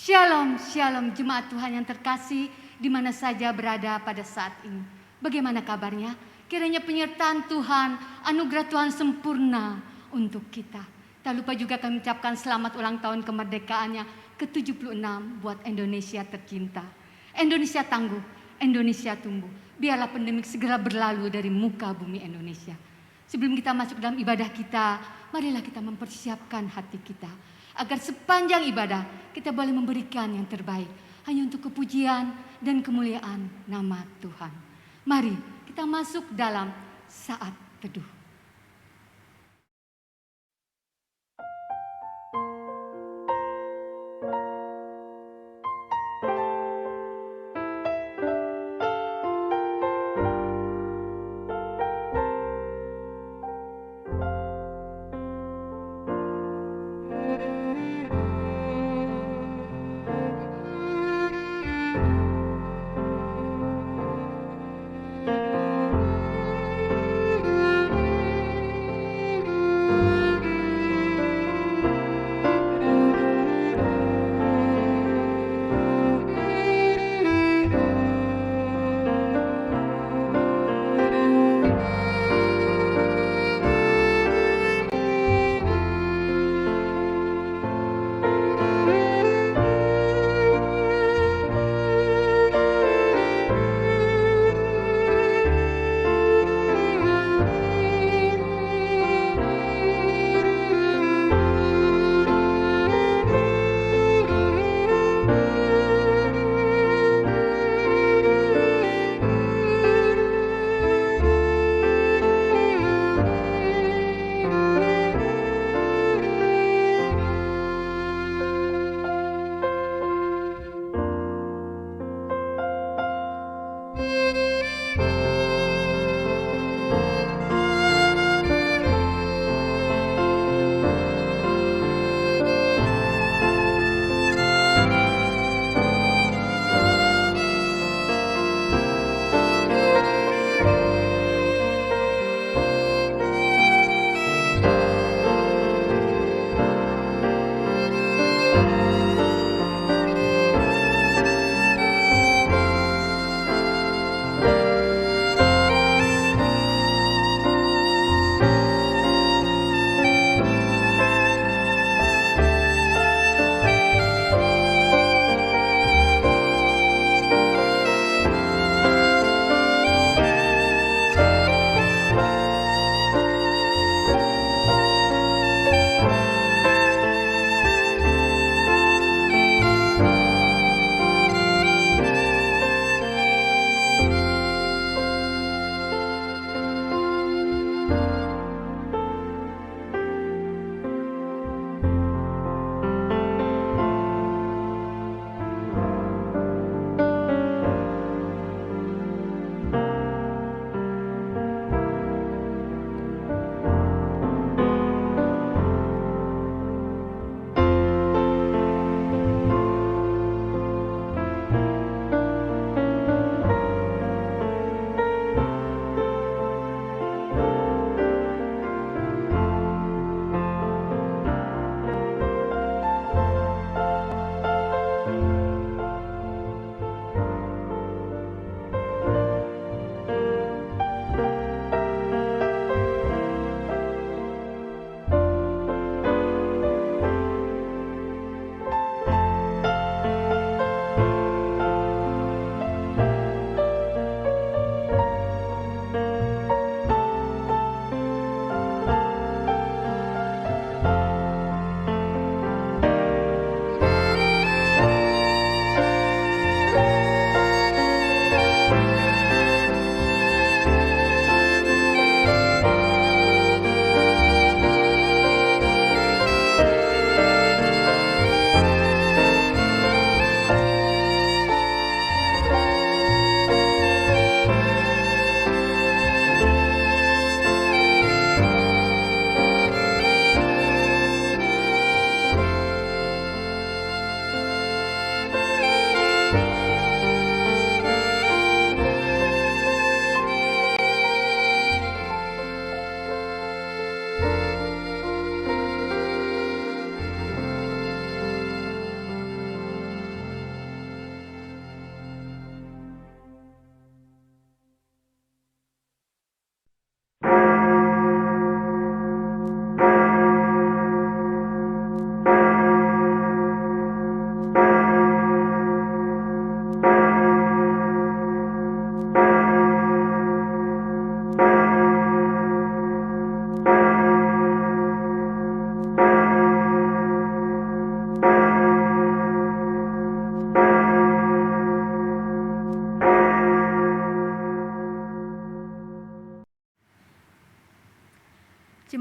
Shalom, shalom jemaat Tuhan yang terkasih di mana saja berada pada saat ini. Bagaimana kabarnya? Kiranya penyertaan Tuhan, anugerah Tuhan sempurna untuk kita. Tak lupa juga kami ucapkan selamat ulang tahun kemerdekaannya ke-76 buat Indonesia tercinta. Indonesia tangguh, Indonesia tumbuh. Biarlah pandemik segera berlalu dari muka bumi Indonesia. Sebelum kita masuk dalam ibadah kita, marilah kita mempersiapkan hati kita. Agar sepanjang ibadah kita boleh memberikan yang terbaik. Hanya untuk kepujian dan kemuliaan nama Tuhan. Mari kita masuk dalam saat teduh.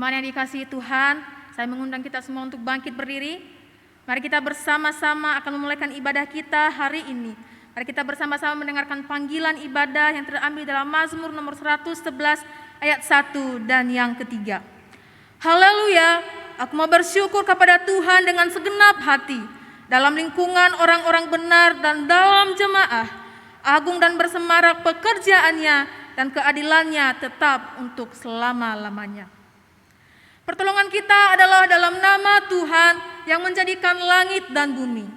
Jemaat yang dikasihi Tuhan, saya mengundang kita semua untuk bangkit berdiri. Mari kita bersama-sama akan memulaikan ibadah kita hari ini. Mari kita bersama-sama mendengarkan panggilan ibadah yang terambil dalam Mazmur nomor 111 ayat 1 dan yang ketiga. Haleluya, aku mau bersyukur kepada Tuhan dengan segenap hati. Dalam lingkungan orang-orang benar dan dalam jemaah, agung dan bersemarak pekerjaannya dan keadilannya tetap untuk selama-lamanya. Pertolongan kita adalah dalam nama Tuhan yang menjadikan langit dan bumi.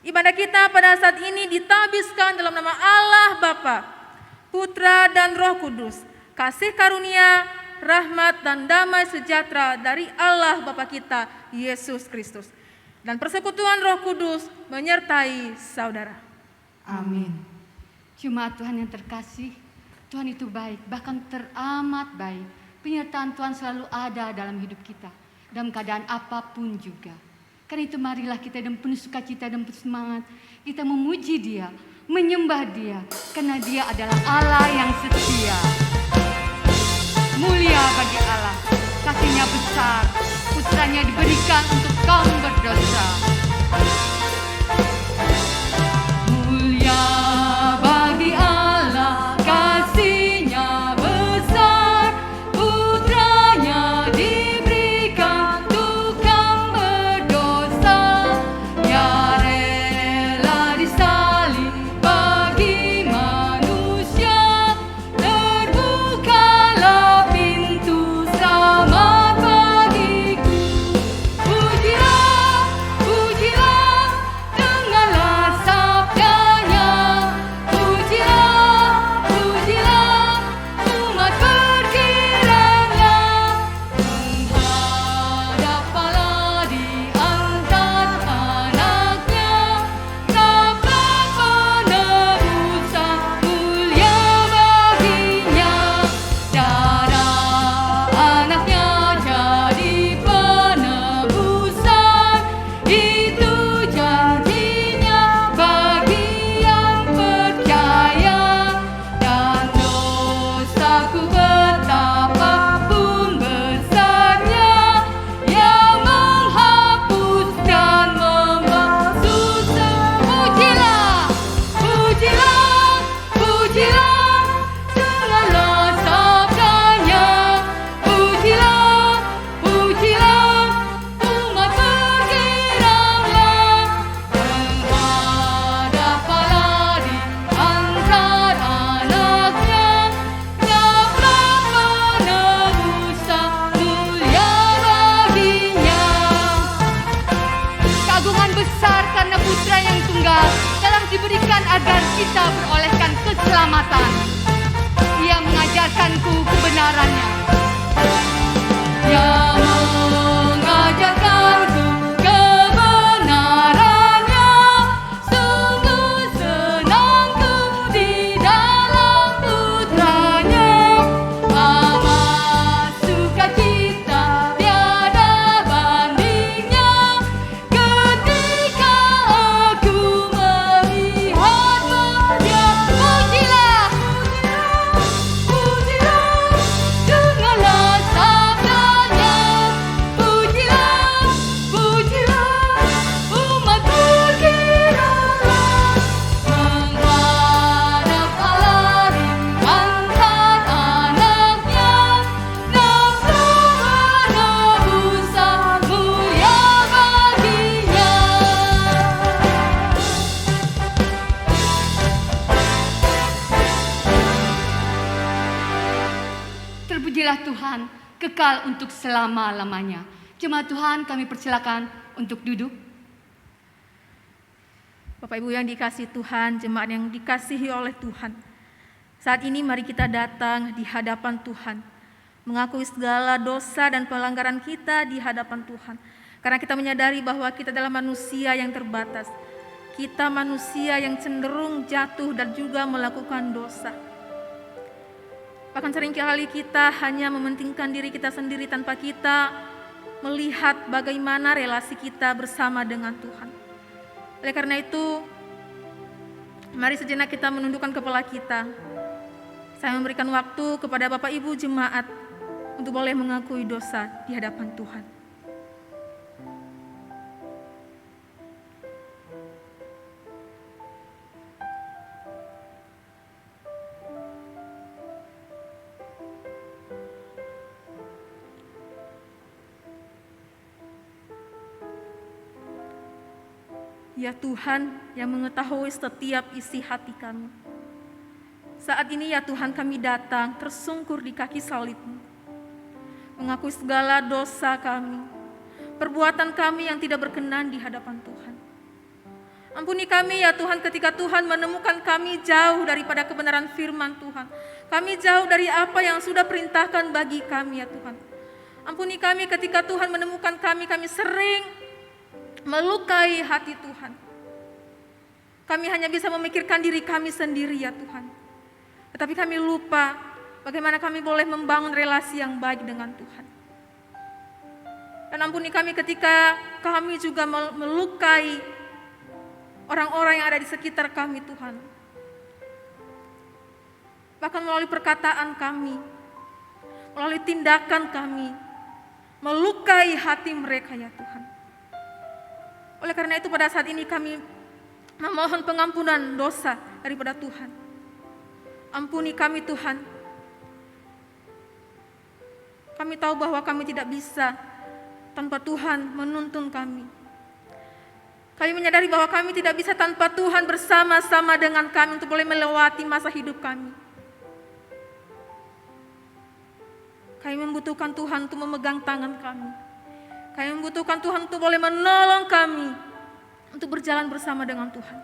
Ibadah kita pada saat ini ditabiskan dalam nama Allah Bapa, Putra dan Roh Kudus. Kasih karunia, rahmat dan damai sejahtera dari Allah Bapa kita, Yesus Kristus. Dan persekutuan Roh Kudus menyertai saudara. Amin. Jemaat Tuhan yang terkasih, Tuhan itu baik, bahkan teramat baik. Penyertaan Tuhan selalu ada dalam hidup kita, dalam keadaan apapun juga. Karena itu marilah kita dengan penuh sukacita dan semangat, kita memuji Dia, menyembah Dia, karena Dia adalah Allah yang setia. Mulia bagi Allah, kasih-Nya besar, putranya diberikan untuk kaum berdosa. Mulia bagi Allah, kasih-Nya besar, putranya diberikan untuk kaum berdosa. Ya rela disalib bagi manusia, terbukalah pintu selamat bagiku. Pujilah, pujilah, dengarlah sabdanya. Pujilah, pujilah, umat berkiranya. Menghadap Allah diangkat anaknya, dapat penebusan mulia baginya. Darah anaknya jadi penebusan, itu janjinya bagi yang percaya. Dan dosaku betapapun besarnya, yang menghapus dan membasuh pujilah, pujilah, pujilah, dengarlah sabdanya. Pujilah, pujilah, umat bergiranglah. Menghadap Allah diangkat anaknya, dapat penebusan mulia baginya. Keagungan besar karena putra yang tunggal telah diberikan agar kita berolehkan keselamatan. Ia mengajarkanku kebenarannya. Ia mengajarkanku kebenarannya. Sungguh senangku di dalam putranya. Amat sukacita tiada bandingnya, ketika aku melihat Dia. Pujilah, pujilah, dengarlah sabdanya. Pujilah, pujilah, umat bergiranglah. Menghadap Allah diangkat anaknya, dapat penebusan mulia baginya. Terpujilah Tuhan, kekal untuk selama-lamanya. Jemaat Tuhan, kami persilakan untuk duduk. Bapak Ibu yang dikasihi Tuhan, jemaat yang dikasihi oleh Tuhan. Saat ini mari kita datang di hadapan Tuhan, mengakui segala dosa dan pelanggaran kita di hadapan Tuhan. Karena kita menyadari bahwa kita adalah manusia yang terbatas. Kita manusia yang cenderung jatuh dan juga melakukan dosa. Bahkan seringkali kita hanya mementingkan diri kita sendiri tanpa kita melihat bagaimana relasi kita bersama dengan Tuhan. Oleh karena itu, mari sejenak kita menundukkan kepala kita. Saya memberikan waktu kepada Bapak Ibu jemaat untuk boleh mengakui dosa di hadapan Tuhan. Ya Tuhan yang mengetahui setiap isi hati kami. Saat ini ya Tuhan kami datang tersungkur di kaki salib-Mu. Mengakui segala dosa kami, perbuatan kami yang tidak berkenan di hadapan Tuhan. Ampuni kami ya Tuhan ketika Tuhan menemukan kami jauh daripada kebenaran firman Tuhan. Kami jauh dari apa yang sudah perintahkan bagi kami ya Tuhan. Ampuni kami ketika Tuhan menemukan kami sering melukai hati Tuhan. Kami hanya bisa memikirkan diri kami sendiri ya Tuhan. Tetapi kami lupa bagaimana kami boleh membangun relasi yang baik dengan Tuhan. Dan ampuni kami ketika kami juga melukai orang-orang yang ada di sekitar kami Tuhan. Bahkan melalui perkataan kami, melalui tindakan kami, melukai hati mereka ya Tuhan. Oleh karena itu pada saat ini kami memohon pengampunan dosa daripada Tuhan. Ampuni kami Tuhan. Kami tahu bahwa kami tidak bisa tanpa Tuhan menuntun kami. Kami menyadari bahwa kami tidak bisa tanpa Tuhan bersama-sama dengan kami untuk boleh melewati masa hidup kami. Kami membutuhkan Tuhan untuk memegang tangan kami. Kami membutuhkan Tuhan untuk boleh menolong kami untuk berjalan bersama dengan Tuhan.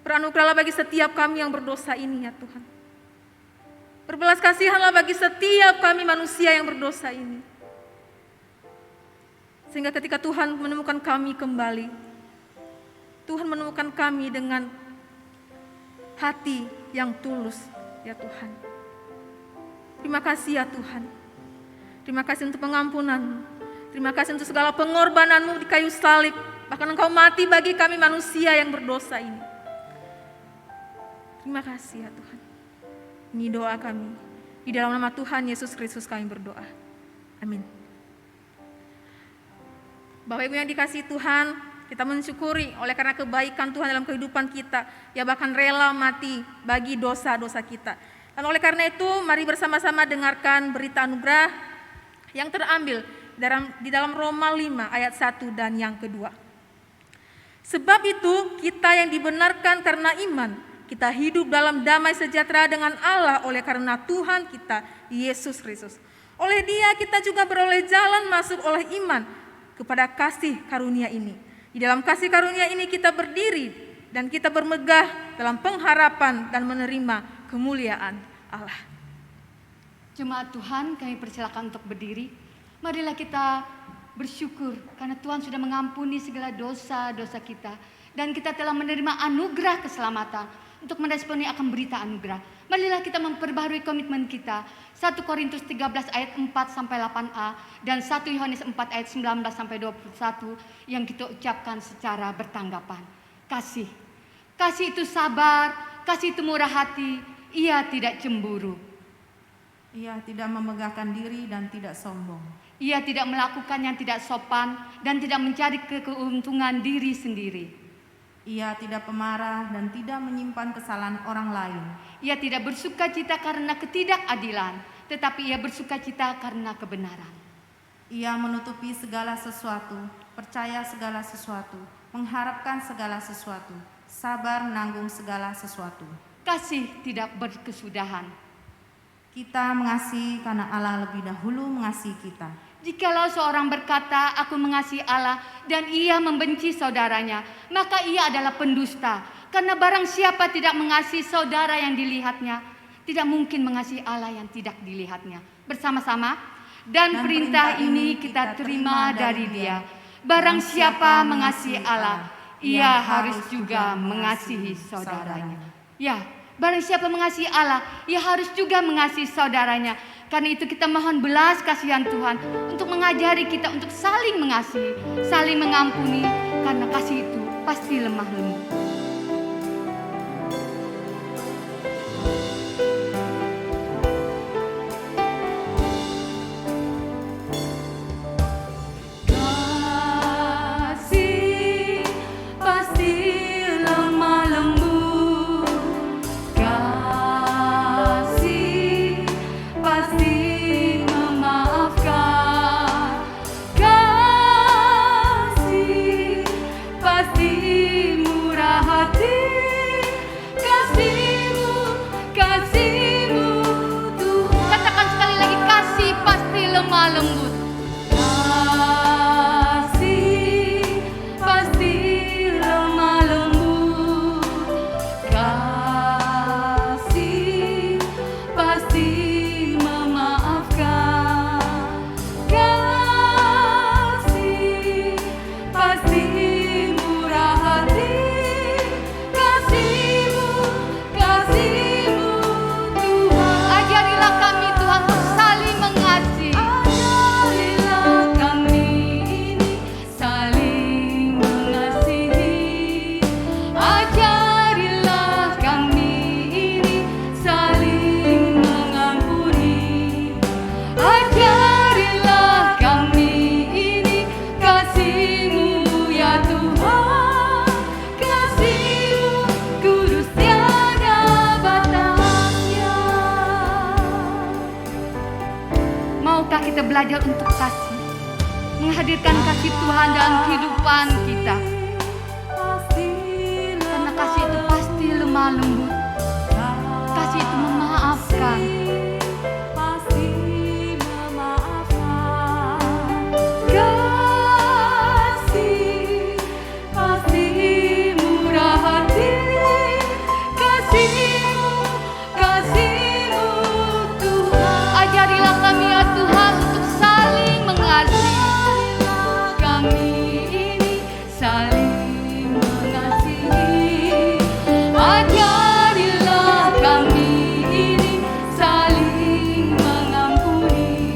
Beranugerahlah bagi setiap kami yang berdosa ini ya Tuhan. Berbelas kasihanlah bagi setiap kami manusia yang berdosa ini. Sehingga ketika Tuhan menemukan kami kembali, Tuhan menemukan kami dengan hati yang tulus ya Tuhan. Terima kasih ya Tuhan. Terima kasih untuk pengampunan. Terima kasih untuk segala pengorbanan-Mu di kayu salib. Bahkan Engkau mati bagi kami manusia yang berdosa ini. Terima kasih ya Tuhan. Ini doa kami. Di dalam nama Tuhan Yesus Kristus kami berdoa. Amin. Bapak Ibu yang dikasihi Tuhan, kita mensyukuri oleh karena kebaikan Tuhan dalam kehidupan kita. Ya bahkan rela mati bagi dosa-dosa kita. Dan oleh karena itu mari bersama-sama dengarkan berita anugerah yang terambil di dalam Roma 5 ayat 1 dan yang kedua. Sebab itu kita yang dibenarkan karena iman, kita hidup dalam damai sejahtera dengan Allah oleh karena Tuhan kita Yesus Kristus. Oleh Dia kita juga beroleh jalan masuk oleh iman kepada kasih karunia ini. Di dalam kasih karunia ini kita berdiri dan kita bermegah dalam pengharapan dan menerima kemuliaan Allah. Jemaat Tuhan, kami persilakan untuk berdiri. Marilah kita bersyukur karena Tuhan sudah mengampuni segala dosa-dosa kita. Dan kita telah menerima anugerah keselamatan untuk meresponi akan berita anugerah. Marilah kita memperbaharui komitmen kita. 1 Korintus 13 ayat 4-8a dan 1 Yohanes 4 ayat 19-21 yang kita ucapkan secara bertanggapan. Kasih. Kasih itu sabar, kasih itu murah hati, ia tidak cemburu. Ia tidak memegahkan diri dan tidak sombong. Ia tidak melakukan yang tidak sopan dan tidak mencari keuntungan diri sendiri. Ia tidak pemarah dan tidak menyimpan kesalahan orang lain. Ia tidak bersukacita karena ketidakadilan, tetapi ia bersukacita karena kebenaran. Ia menutupi segala sesuatu, percaya segala sesuatu, mengharapkan segala sesuatu, sabar menanggung segala sesuatu. Kasih tidak berkesudahan. Kita mengasihi karena Allah lebih dahulu mengasihi kita. Jikalau seorang berkata, aku mengasihi Allah, dan ia membenci saudaranya, maka ia adalah pendusta. Karena barang siapa tidak mengasihi saudara yang dilihatnya, tidak mungkin mengasihi Allah yang tidak dilihatnya. Bersama-sama, dan perintah ini kita terima dari Dia. Barang siapa mengasihi Allah, ia harus juga mengasihi saudaranya. Ya, barang siapa mengasihi Allah, ia harus juga mengasihi saudaranya. Karena itu kita mohon belas kasihan Tuhan untuk mengajari kita untuk saling mengasihi, saling mengampuni, karena kasih itu pasti lemah lembut. lemah lembut. Kasih pasti lemah lembut. Kasih pasti memaafkan. Kasih pasti murah hati. Kasih-Mu Tuhan. Ajarilah kami Tuhan untuk saling mengasihi. Ajarilah kami ini saling mengasihi. Ajarilah kami ini saling mengampuni. Ajarilah kami ini kasih-Mu ya Tuhan. Kasih-Mu kudus tiada batasnya. Maukah kita belajar untuk kasih, menghadirkan kasih Tuhan dalam kehidupan kita? Karena kasih itu pasti lemah lembut. Kasih itu memaafkan. Kasih pasti murah hati. Kasih-Mu Tuhan. Ajarilah kami ya Tuhan untuk saling mengasihi. Kami ini saling mengasihi. Ajarilah kami ini saling mengampuni.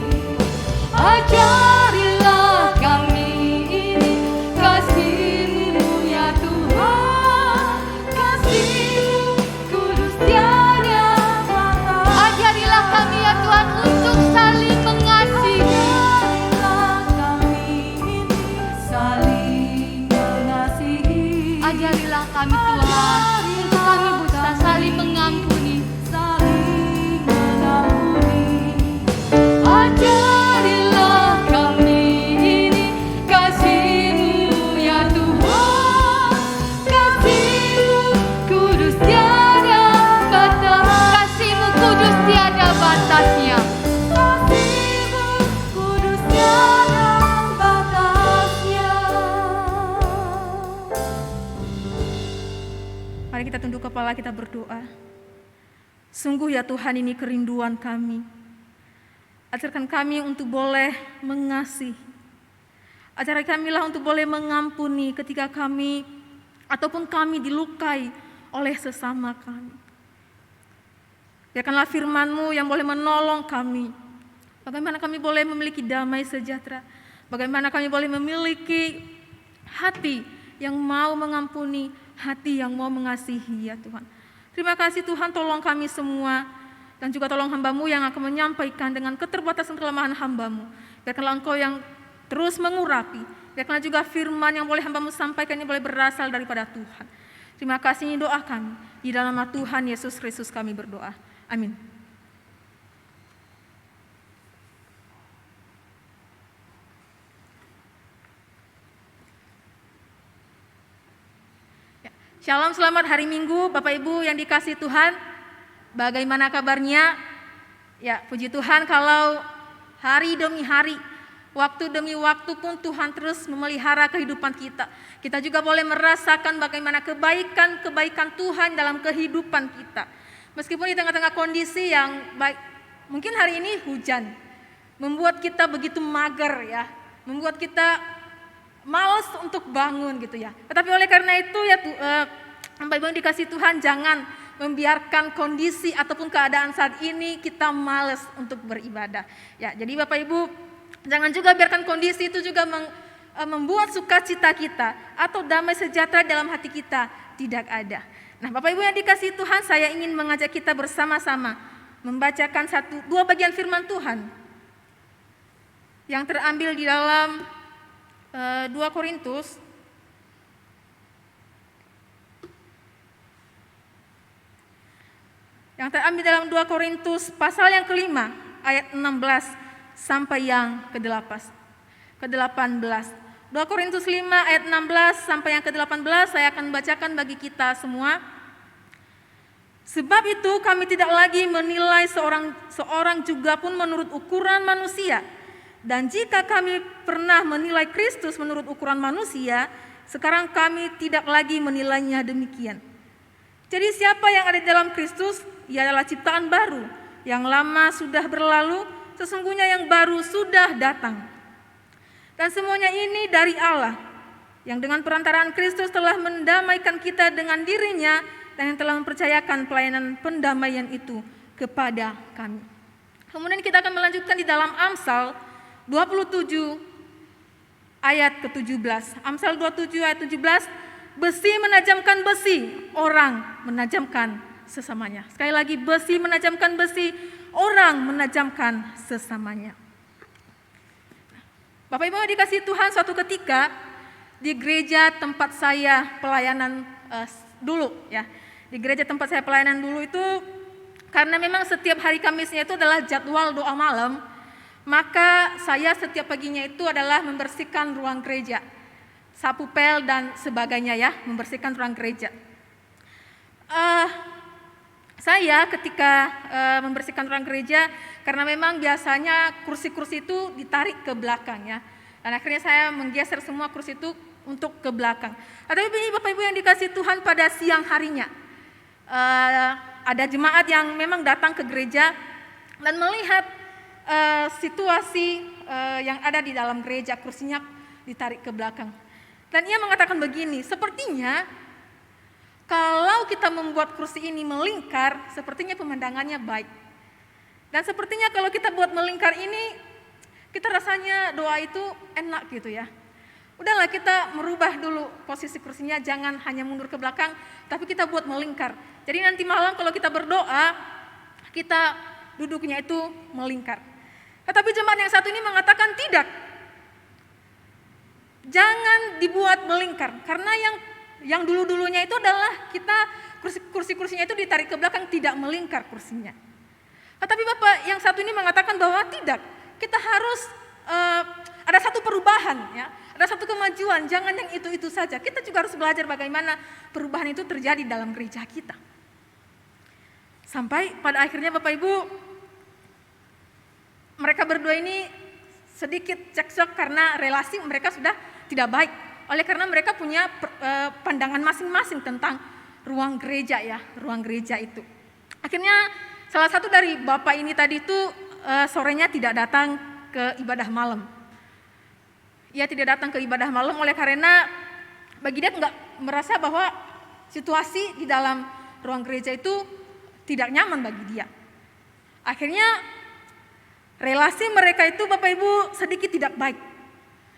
Ajarilah kami ini kasih-Mu ya Tuhan. Kasih-Mu kudus tiada batas. Ajarilah kami ya Tuhan untuk saling mengasihi. Ajarilah kami Tuhan untuk kami bisa saling mengampuni. Ajarilah kami ini kasih-Mu ya Tuhan. Kasih-Mu kudus tiada batas. Kasih-Mu kudus tiada batasnya. Kasih-Mu kudus tiada batasnya. Mari kita tunduk kepala, kita berdoa. Sungguh ya Tuhan, ini kerinduan kami. Ajarkan kami untuk boleh mengasihi. Ajarkan kamilah untuk boleh mengampuni ketika kami ataupun kami dilukai oleh sesama kami. Biarkanlah firman-Mu yang boleh menolong kami. Bagaimana kami boleh memiliki damai sejahtera. Bagaimana kami boleh memiliki hati yang mau mengampuni, hati yang mau mengasihi ya Tuhan. Terima kasih Tuhan, tolong kami semua. Dan juga tolong hamba-Mu yang akan menyampaikan dengan keterbatasan kelemahan hamba-Mu. Biarkanlah Engkau yang terus mengurapi. Biarkanlah juga firman yang boleh hamba-Mu sampaikan ini boleh berasal daripada Tuhan. Terima kasih, ini doa kami. Di dalam nama Tuhan Yesus Kristus kami berdoa. Amin. Shalom, selamat hari Minggu Bapak Ibu yang dikasihi Tuhan. Bagaimana kabarnya? Ya, puji Tuhan kalau hari demi hari, waktu demi waktu pun Tuhan terus memelihara kehidupan kita. Kita juga boleh merasakan bagaimana kebaikan Tuhan dalam kehidupan kita. Meskipun di tengah-tengah kondisi yang baik, mungkin hari ini hujan, membuat kita begitu mager ya, membuat kita malas untuk bangun gitu ya. Tetapi oleh karena itu ya Bapak Ibu yang dikasih Tuhan, jangan membiarkan kondisi ataupun keadaan saat ini kita malas untuk beribadah. Ya, jadi Bapak Ibu jangan juga biarkan kondisi itu juga membuat sukacita kita atau damai sejahtera dalam hati kita tidak ada. Nah, Bapak Ibu yang dikasih Tuhan, saya ingin mengajak kita bersama-sama membacakan dua bagian firman Tuhan yang terambil di dalam 2 Korintus yang terambil dalam 2 Korintus pasal yang kelima ayat 16 sampai yang ke-18. 2 Korintus 5 ayat 16 sampai yang ke-18 saya akan bacakan bagi kita semua. Sebab itu kami tidak lagi menilai seorang juga pun menurut ukuran manusia. Dan jika kami pernah menilai Kristus menurut ukuran manusia, sekarang kami tidak lagi menilainya demikian. Jadi siapa yang ada di dalam Kristus, ia adalah ciptaan baru. Yang lama sudah berlalu, sesungguhnya yang baru sudah datang. Dan semuanya ini dari Allah, yang dengan perantaraan Kristus telah mendamaikan kita dengan dirinya dan yang telah mempercayakan pelayanan pendamaian itu kepada kami. Kemudian kita akan melanjutkan di dalam Amsal 27 ayat ke-17. Amsal 27 ayat 17, besi menajamkan besi, orang menajamkan sesamanya. Sekali lagi, besi menajamkan besi, orang menajamkan sesamanya. Bapak Ibu dikasih Tuhan, suatu ketika di gereja tempat saya pelayanan dulu ya. Di gereja tempat saya pelayanan dulu itu, karena memang setiap hari Kamisnya itu adalah jadwal doa malam, maka saya setiap paginya itu adalah membersihkan ruang gereja, sapu pel dan sebagainya ya, membersihkan ruang gereja. Saya ketika membersihkan ruang gereja, karena memang biasanya kursi-kursi itu ditarik ke belakang ya, dan akhirnya saya menggeser semua kursi itu untuk ke belakang. Tapi Bapak Ibu yang dikasih Tuhan, pada siang harinya ada jemaat yang memang datang ke gereja dan melihat situasi yang ada di dalam gereja, kursinya ditarik ke belakang. Dan ia mengatakan begini, sepertinya kalau kita membuat kursi ini melingkar, sepertinya pemandangannya baik. Dan sepertinya kalau kita buat melingkar ini, kita rasanya doa itu enak gitu ya. Udahlah, kita merubah dulu posisi kursinya, jangan hanya mundur ke belakang, tapi kita buat melingkar. Jadi nanti malam kalau kita berdoa, kita duduknya itu melingkar. Tetapi jemaat yang satu ini mengatakan tidak. Jangan dibuat melingkar, karena yang dulu-dulunya itu adalah kita kursi-kursinya itu ditarik ke belakang, tidak melingkar kursinya. Tetapi Bapak yang satu ini mengatakan bahwa tidak, kita harus ada satu perubahan ya, ada satu kemajuan, jangan yang itu-itu saja. Kita juga harus belajar bagaimana perubahan itu terjadi dalam gereja kita. Sampai pada akhirnya Bapak Ibu, mereka berdua ini sedikit cekcok karena relasi mereka sudah tidak baik. Oleh karena mereka punya pandangan masing-masing tentang ruang gereja ya, ruang gereja itu. Akhirnya salah satu dari bapak ini tadi itu sorenya tidak datang ke ibadah malam. Ia tidak datang ke ibadah malam oleh karena bagi dia enggak merasa bahwa situasi di dalam ruang gereja itu tidak nyaman bagi dia. Akhirnya relasi mereka itu Bapak Ibu sedikit tidak baik.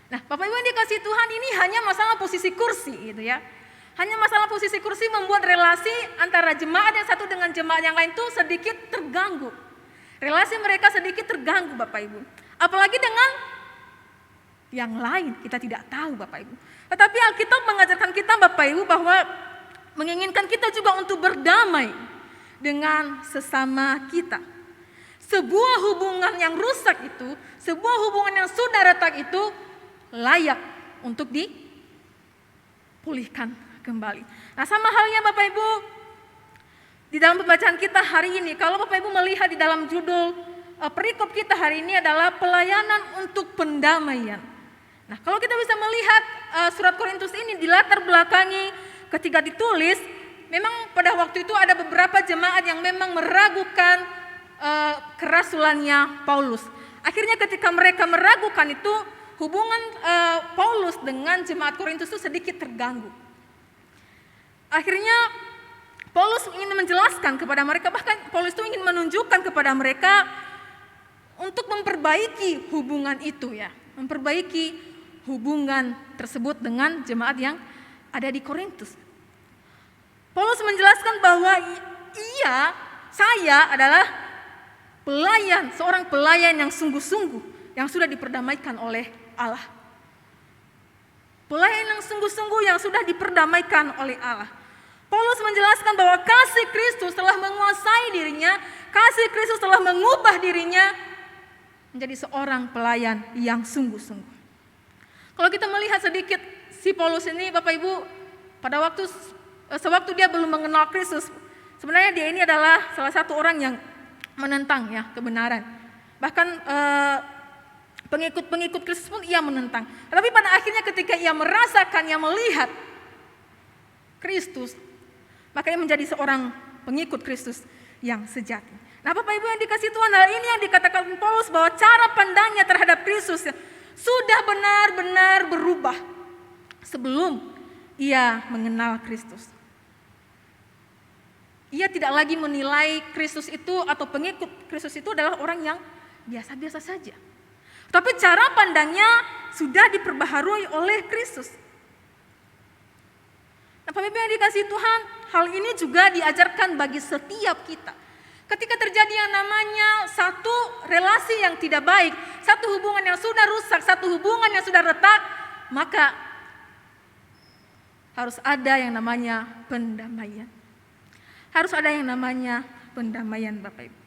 Nah, Bapak Ibu yang dikasih Tuhan, ini hanya masalah posisi kursi gitu ya. Hanya masalah posisi kursi membuat relasi antara jemaat yang satu dengan jemaat yang lain itu sedikit terganggu. Relasi mereka sedikit terganggu Bapak Ibu. Apalagi dengan yang lain, kita tidak tahu Bapak Ibu. Tetapi Alkitab mengajarkan kita Bapak Ibu bahwa menginginkan kita juga untuk berdamai dengan sesama kita. Sebuah hubungan yang rusak itu, sebuah hubungan yang sudah retak itu layak untuk dipulihkan kembali. Nah, sama halnya Bapak Ibu di dalam pembacaan kita hari ini, kalau Bapak Ibu melihat di dalam judul perikop kita hari ini adalah pelayanan untuk pendamaian. Nah, kalau kita bisa melihat surat Korintus ini di latar belakangi ketika ditulis, memang pada waktu itu ada beberapa jemaat yang memang meragukan kerasulannya Paulus. Akhirnya ketika mereka meragukan itu, hubungan Paulus dengan jemaat Korintus itu sedikit terganggu. Akhirnya Paulus ingin menjelaskan kepada mereka, bahkan Paulus itu ingin menunjukkan kepada mereka untuk memperbaiki hubungan itu ya, memperbaiki hubungan tersebut dengan jemaat yang ada di Korintus. Paulus menjelaskan bahwa saya adalah pelayan, seorang pelayan yang sungguh-sungguh, yang sudah diperdamaikan oleh Allah. Pelayan yang sungguh-sungguh yang sudah diperdamaikan oleh Allah. Paulus menjelaskan bahwa kasih Kristus telah menguasai dirinya, kasih Kristus telah mengubah dirinya menjadi seorang pelayan yang sungguh-sungguh. Kalau kita melihat sedikit si Paulus ini Bapak Ibu, pada sewaktu dia belum mengenal Kristus, sebenarnya dia ini adalah salah satu orang yang menentang ya kebenaran. Bahkan pengikut Kristus pun ia menentang. Tapi pada akhirnya ketika ia merasakan, ia melihat Kristus, maka ia menjadi seorang pengikut Kristus yang sejati. Nah Bapak Ibu yang dikasihi Tuhan, hal ini yang dikatakan Paulus bahwa cara pandangnya terhadap Kristus sudah benar-benar berubah sebelum ia mengenal Kristus. Ia tidak lagi menilai Kristus itu atau pengikut Kristus itu adalah orang yang biasa-biasa saja. Tapi cara pandangnya sudah diperbaharui oleh Kristus. Nah Bapak Ibu yang dikasihi Tuhan, hal ini juga diajarkan bagi setiap kita. Ketika terjadi yang namanya satu relasi yang tidak baik, satu hubungan yang sudah rusak, satu hubungan yang sudah retak, maka harus ada yang namanya pendamaian. Harus ada yang namanya pendamaian Bapak Ibu.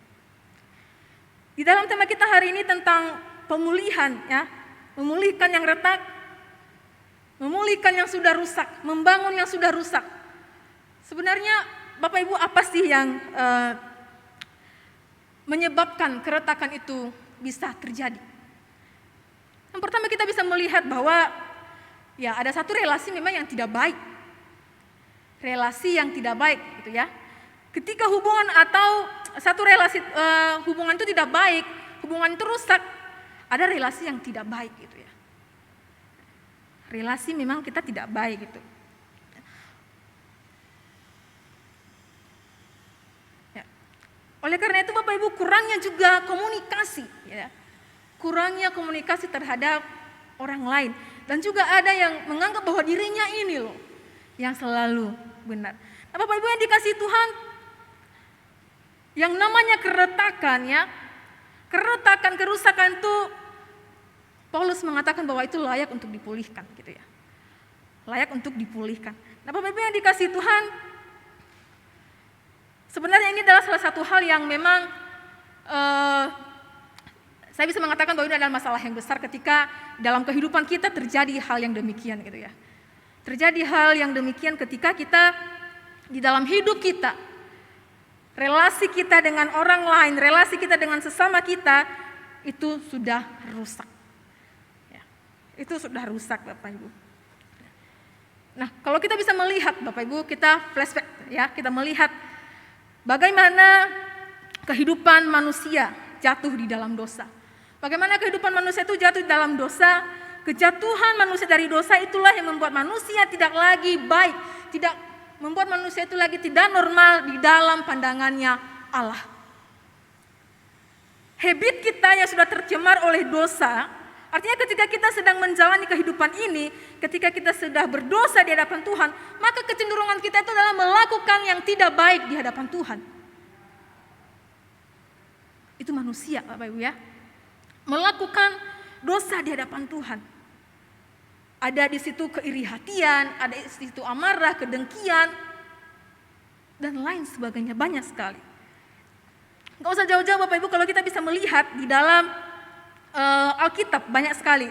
Di dalam tema kita hari ini tentang pemulihan ya, memulihkan yang retak, memulihkan yang sudah rusak, membangun yang sudah rusak. Sebenarnya Bapak Ibu apa sih yang menyebabkan keretakan itu bisa terjadi? Yang pertama kita bisa melihat bahwa ya ada satu relasi memang yang tidak baik. Relasi yang tidak baik gitu ya. Ketika hubungan atau satu relasi hubungan itu tidak baik, hubungan itu rusak, ada relasi yang tidak baik gitu ya. Relasi memang kita tidak baik gitu. Oleh karena itu Bapak Ibu kurangnya juga komunikasi ya. Kurangnya komunikasi terhadap orang lain. Dan juga ada yang menganggap bahwa dirinya ini loh yang selalu benar. Nah Bapak Ibu yang dikasihi Tuhan, yang namanya keretakan ya, keretakan, kerusakan itu Paulus mengatakan bahwa itu layak untuk dipulihkan gitu ya. Layak untuk dipulihkan. Nah Bapak Ibu yang dikasihi Tuhan, sebenarnya ini adalah salah satu hal yang memang saya bisa mengatakan bahwa ini adalah masalah yang besar ketika dalam kehidupan kita terjadi hal yang demikian gitu ya. Terjadi hal yang demikian ketika kita di dalam hidup kita, relasi kita dengan orang lain, relasi kita dengan sesama kita itu sudah rusak. Ya, itu sudah rusak Bapak Ibu. Nah kalau kita bisa melihat Bapak Ibu, kita flashback ya, kita melihat bagaimana kehidupan manusia jatuh di dalam dosa. Bagaimana kehidupan manusia itu jatuh di dalam dosa. Kejatuhan manusia dari dosa itulah yang membuat manusia tidak lagi baik, tidak membuat manusia itu lagi tidak normal di dalam pandangannya Allah. Habit kita yang sudah tercemar oleh dosa, artinya ketika kita sedang menjalani kehidupan ini, ketika kita sudah berdosa di hadapan Tuhan, maka kecenderungan kita itu adalah melakukan yang tidak baik di hadapan Tuhan. Itu manusia Bapak Ibu ya. Melakukan dosa di hadapan Tuhan. Ada di situ keiri hatian, ada di situ amarah, kedengkian, dan lain sebagainya, banyak sekali. Gak usah jauh-jauh Bapak Ibu, kalau kita bisa melihat di dalam Alkitab banyak sekali.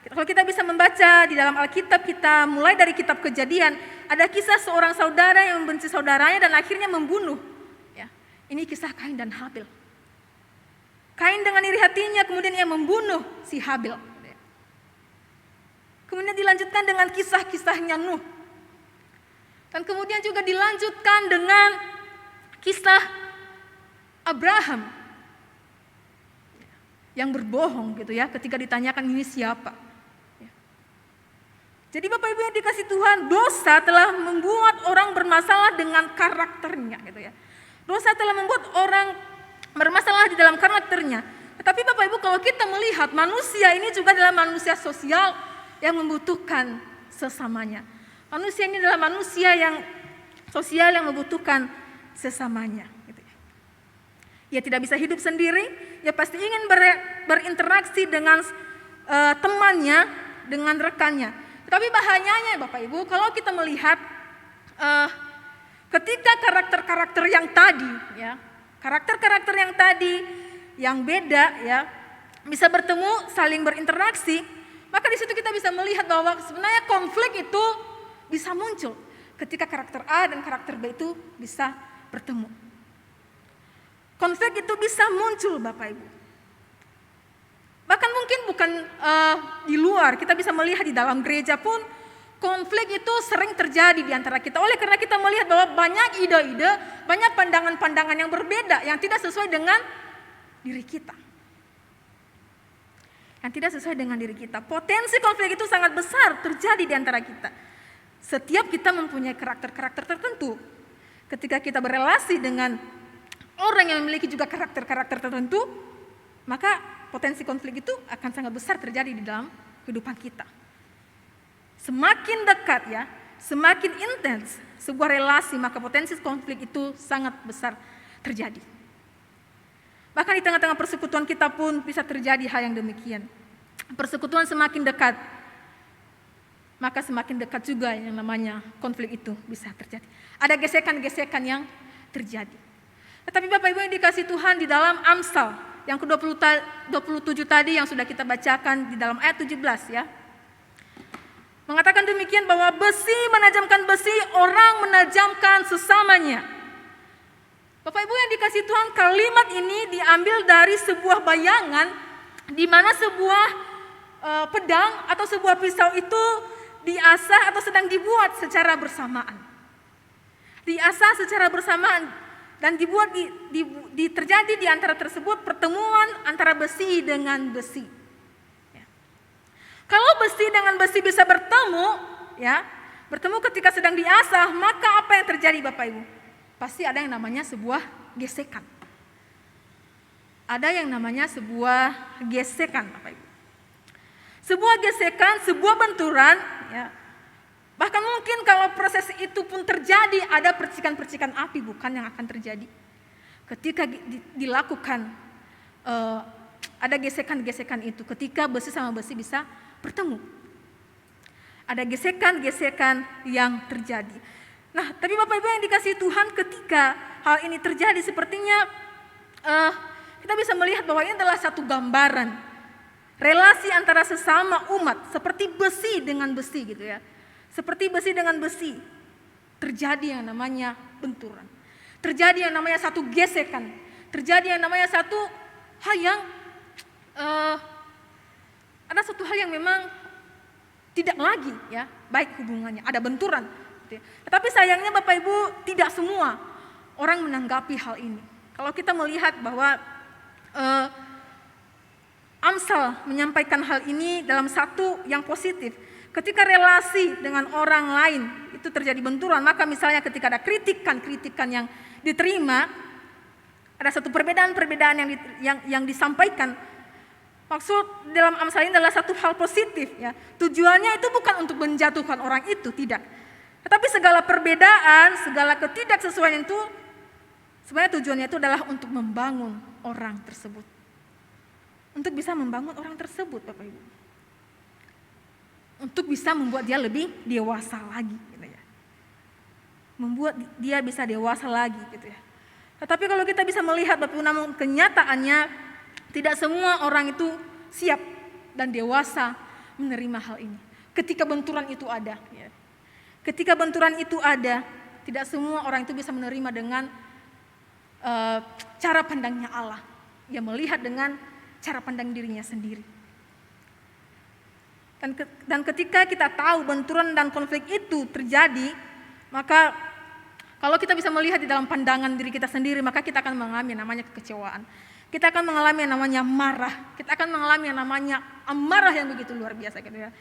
Kalau kita bisa membaca di dalam Alkitab, kita mulai dari kitab Kejadian, ada kisah seorang saudara yang membenci saudaranya dan akhirnya membunuh. Ya, ini kisah Kain dan Habil. Kain dengan iri hatinya kemudian ia membunuh si Habil. Kemudian dilanjutkan dengan kisah-kisahnya Nuh. Dan kemudian juga dilanjutkan dengan kisah Abraham yang berbohong gitu ya, ketika ditanyakan ini siapa. Jadi Bapak Ibu yang dikasihi Tuhan, dosa telah membuat orang bermasalah dengan karakternya gitu ya. Dosa telah membuat orang bermasalah di dalam karakternya. Tetapi Bapak Ibu kalau kita melihat manusia ini juga adalah manusia sosial yang membutuhkan sesamanya. Manusia ini adalah manusia yang sosial yang membutuhkan sesamanya. Gitu ya. Ia tidak bisa hidup sendiri, ia pasti ingin berinteraksi dengan temannya, dengan rekannya. Tetapi bahayanya Bapak Ibu kalau kita melihat ketika karakter-karakter yang tadi, ya, karakter-karakter yang tadi yang beda, ya, bisa bertemu, saling berinteraksi. Maka di situ kita bisa melihat bahwa sebenarnya konflik itu bisa muncul ketika karakter A dan karakter B itu bisa bertemu. Konflik itu bisa muncul Bapak Ibu. Bahkan Bahkan mungkin bukan di luar, kita bisa melihat di dalam gereja pun konflik itu sering terjadi di antara kita. Oleh karena kita melihat bahwa banyak ide-ide, banyak pandangan-pandangan yang berbeda, yang tidak sesuai dengan diri kita. Yang tidak sesuai dengan diri kita. Potensi konflik itu sangat besar terjadi di antara kita. Setiap kita mempunyai karakter-karakter tertentu. Ketika kita berelasi dengan orang yang memiliki juga karakter-karakter tertentu, maka potensi konflik itu akan sangat besar terjadi di dalam kehidupan kita. Semakin dekat ya, semakin intens sebuah relasi, maka potensi konflik itu sangat besar terjadi. Bahkan di tengah-tengah persekutuan kita pun bisa terjadi hal yang demikian. Persekutuan semakin dekat, maka semakin dekat juga yang namanya konflik itu bisa terjadi. Ada gesekan-gesekan yang terjadi. Tetapi Bapak Ibu yang dikasih Tuhan, di dalam Amsal yang ke-27 tadi yang sudah kita bacakan di dalam ayat 17 ya, mengatakan demikian bahwa besi menajamkan besi, orang menajamkan sesamanya. Bapak Ibu yang dikasih Tuhan, kalimat ini diambil dari sebuah bayangan di mana sebuah pedang atau sebuah pisau itu diasah atau sedang dibuat secara bersamaan. Diasah secara bersamaan dan dibuat terjadi di antara tersebut pertemuan antara besi dengan besi. Ya. Kalau besi dengan besi bisa bertemu, ya, bertemu ketika sedang diasah, maka apa yang terjadi Bapak Ibu? Pasti ada yang namanya sebuah gesekan. Ada yang namanya sebuah gesekan Bapak Ibu. Sebuah gesekan, sebuah benturan, ya. Bahkan mungkin kalau proses itu pun terjadi, ada percikan-percikan api bukan yang akan terjadi. Ketika dilakukan, ada gesekan-gesekan itu, ketika besi sama besi bisa bertemu. Ada gesekan-gesekan yang terjadi. Nah, tapi Bapak Ibu yang dikasihi Tuhan, ketika hal ini terjadi sepertinya kita bisa melihat bahwa ini adalah satu gambaran relasi antara sesama umat, seperti besi dengan besi gitu ya. Seperti besi dengan besi, terjadi yang namanya benturan. Terjadi yang namanya satu gesekan. Terjadi yang namanya satu hal yang, ada satu hal yang memang tidak lagi ya, baik hubungannya, ada benturan. Gitu ya. Tetapi sayangnya Bapak Ibu, tidak semua orang menanggapi hal ini. Kalau kita melihat bahwa Amsal menyampaikan hal ini dalam satu yang positif. Ketika relasi dengan orang lain itu terjadi benturan, maka misalnya ketika ada kritikan yang diterima, ada satu perbedaan-perbedaan yang disampaikan. Maksud dalam Amsal ini adalah satu hal positif ya. Tujuannya itu bukan untuk menjatuhkan orang itu, tidak. Tetapi segala perbedaan, segala ketidaksesuaian itu sebenarnya tujuannya itu adalah untuk membangun orang tersebut. Untuk bisa membangun orang tersebut Bapak Ibu. Untuk bisa membuat dia lebih dewasa lagi gitu ya. Membuat dia bisa dewasa lagi gitu ya. Tetapi kalau kita bisa melihat Bapak Ibu, namun kenyataannya tidak semua orang itu siap dan dewasa menerima hal ini. Ketika benturan itu ada ya. Ketika benturan itu ada, tidak semua orang itu bisa menerima dengan cara pandangnya Allah. Dia melihat dengan cara pandang dirinya sendiri. Dan ketika kita tahu benturan dan konflik itu terjadi, maka kalau kita bisa melihat di dalam pandangan diri kita sendiri, maka kita akan mengalami yang namanya kekecewaan. Kita akan mengalami yang namanya marah. Kita akan mengalami yang namanya amarah yang begitu luar biasa gitu ya.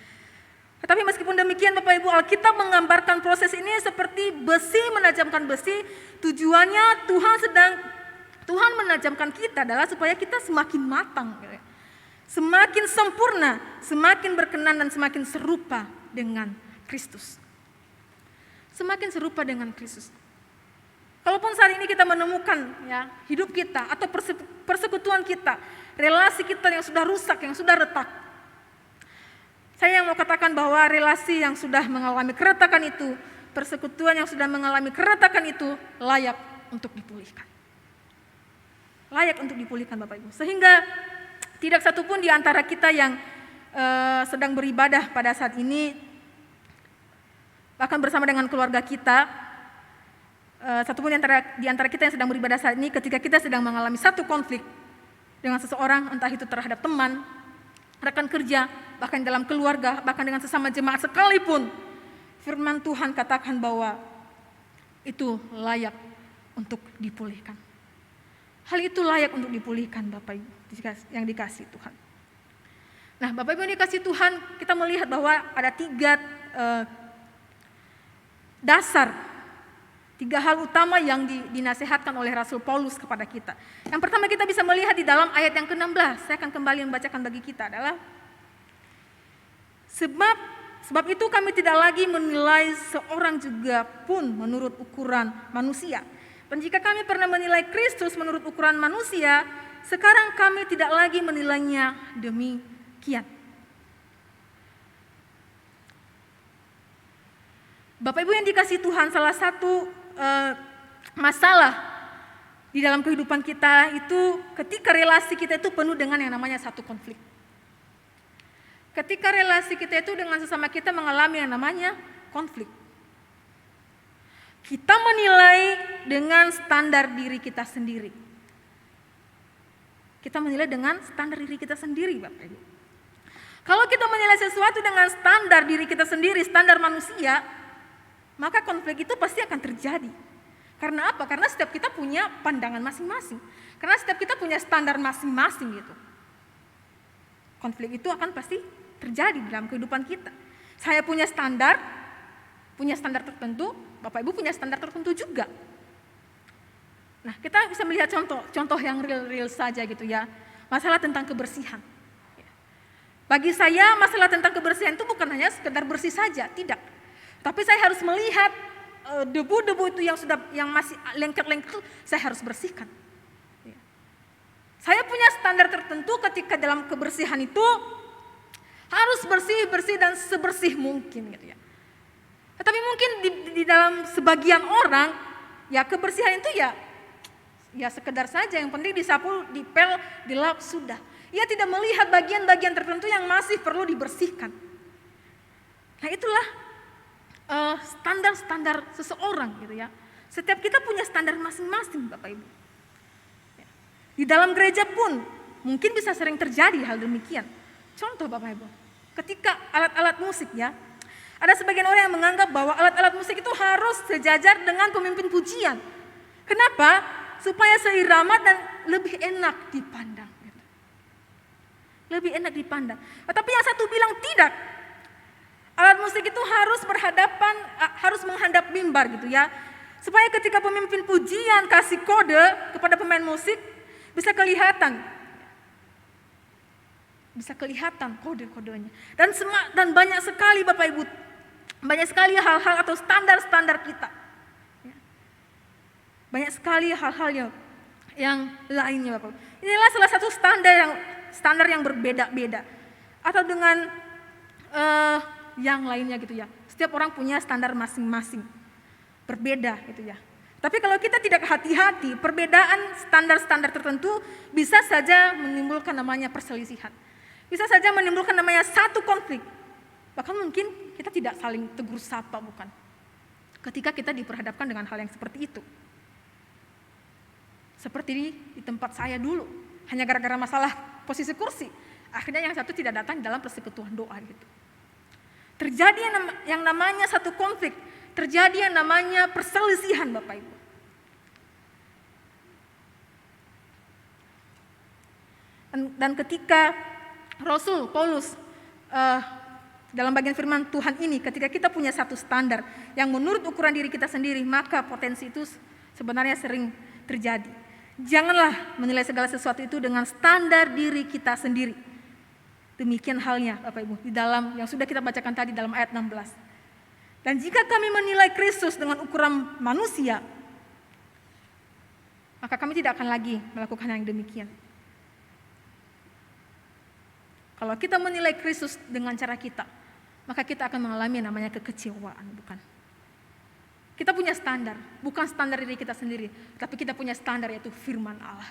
Tetapi meskipun demikian Bapak Ibu, Alkitab menggambarkan proses ini seperti besi menajamkan besi. Tujuannya Tuhan menajamkan kita adalah supaya kita semakin matang gitu ya. Semakin sempurna, semakin berkenan dan semakin serupa dengan Kristus. Semakin serupa dengan Kristus. Kalaupun saat ini kita menemukan ya, hidup kita atau persekutuan kita, relasi kita yang sudah rusak, yang sudah retak. Saya yang mau katakan bahwa relasi yang sudah mengalami keretakan itu, persekutuan yang sudah mengalami keretakan itu layak untuk dipulihkan. Layak untuk dipulihkan Bapak Ibu. Sehingga tidak satupun di antara kita yang sedang beribadah pada saat ini, bahkan bersama dengan keluarga kita, satupun di antara kita yang sedang beribadah saat ini, ketika kita sedang mengalami satu konflik dengan seseorang, entah itu terhadap teman, rekan kerja, bahkan dalam keluarga, bahkan dengan sesama jemaat sekalipun, firman Tuhan katakan bahwa itu layak untuk dipulihkan. Hal itu layak untuk dipulihkan Bapak Ibu yang dikasihi Tuhan. Nah Bapak Ibu yang dikasihi Tuhan, kita melihat bahwa ada 3 dasar, 3 hal utama yang dinasihatkan oleh Rasul Paulus kepada kita. Yang pertama kita bisa melihat di dalam ayat yang ke-16, saya akan kembali membacakan bagi kita adalah, Sebab itu kami tidak lagi menilai seorang juga pun menurut ukuran manusia. Dan jika kami pernah menilai Kristus menurut ukuran manusia, sekarang kami tidak lagi menilainya demikian. Bapak Ibu yang dikasihi Tuhan, salah satu masalah di dalam kehidupan kita itu ketika relasi kita itu penuh dengan yang namanya satu konflik. Ketika relasi kita itu dengan sesama kita mengalami yang namanya konflik. Kita menilai dengan standar diri kita sendiri. Kita menilai dengan standar diri kita sendiri, Bapak Ibu. Kalau kita menilai sesuatu dengan standar diri kita sendiri, standar manusia, maka konflik itu pasti akan terjadi. Karena apa? Karena setiap kita punya pandangan masing-masing. Karena setiap kita punya standar masing-masing gitu. Konflik itu akan pasti terjadi dalam kehidupan kita. Saya punya standar tertentu, Bapak Ibu punya standar tertentu juga. Nah, kita bisa melihat contoh yang real saja gitu ya. Masalah tentang kebersihan. Bagi saya masalah tentang kebersihan itu bukan hanya sekedar bersih saja, tidak. Tapi saya harus melihat debu-debu itu yang masih lengket-lengket, saya harus bersihkan. Saya punya standar tertentu ketika dalam kebersihan itu harus bersih dan sebersih mungkin gitu ya. Tetapi mungkin di dalam sebagian orang ya kebersihan itu ya sekedar saja, yang penting disapu, dipel, dilap sudah. Ia tidak melihat bagian-bagian tertentu yang masih perlu dibersihkan. Nah itulah standar-standar seseorang gitu ya. Setiap kita punya standar masing-masing Bapak Ibu. Di dalam gereja pun mungkin bisa sering terjadi hal demikian. Contoh Bapak Ibu, ketika alat-alat musik ya, ada sebagian orang yang menganggap bahwa alat-alat musik itu harus sejajar dengan pemimpin pujian. Kenapa? Supaya seirama dan lebih enak dipandang. Lebih enak dipandang. Tetapi yang satu bilang tidak. Alat musik itu harus menghadap mimbar gitu ya. Supaya ketika pemimpin pujian kasih kode kepada pemain musik, bisa kelihatan kode-kodenya. Dan banyak sekali Bapak Ibu, banyak sekali hal-hal atau standar-standar kita. Banyak sekali hal-hal yang lainnya Bapak Ibu. Inilah salah satu standar yang berbeda-beda. Atau dengan yang lainnya gitu ya. Setiap orang punya standar masing-masing. Berbeda gitu ya. Tapi kalau kita tidak hati-hati, perbedaan standar-standar tertentu bisa saja menimbulkan namanya perselisihan. Bisa saja menimbulkan namanya satu konflik. Bahkan mungkin kita tidak saling tegur sapa, bukan? Ketika kita diperhadapkan dengan hal yang seperti itu. Seperti di tempat saya dulu, hanya gara-gara masalah posisi kursi. Akhirnya yang satu tidak datang dalam persekutuan doa gitu. Terjadi yang namanya satu konflik. Terjadi yang namanya perselisihan Bapak Ibu. Dan ketika Rasul Paulus dalam bagian firman Tuhan ini, ketika kita punya satu standar yang menurut ukuran diri kita sendiri, maka potensi itu sebenarnya sering terjadi. Janganlah menilai segala sesuatu itu dengan standar diri kita sendiri. Demikian halnya Bapak Ibu di dalam yang sudah kita bacakan tadi dalam ayat 16. Dan jika kami menilai Kristus dengan ukuran manusia, maka kami tidak akan lagi melakukan yang demikian. Kalau kita menilai Kristus dengan cara kita, maka kita akan mengalami namanya kekecewaan, bukan? Kita punya standar, bukan standar diri kita sendiri, tapi kita punya standar yaitu firman Allah.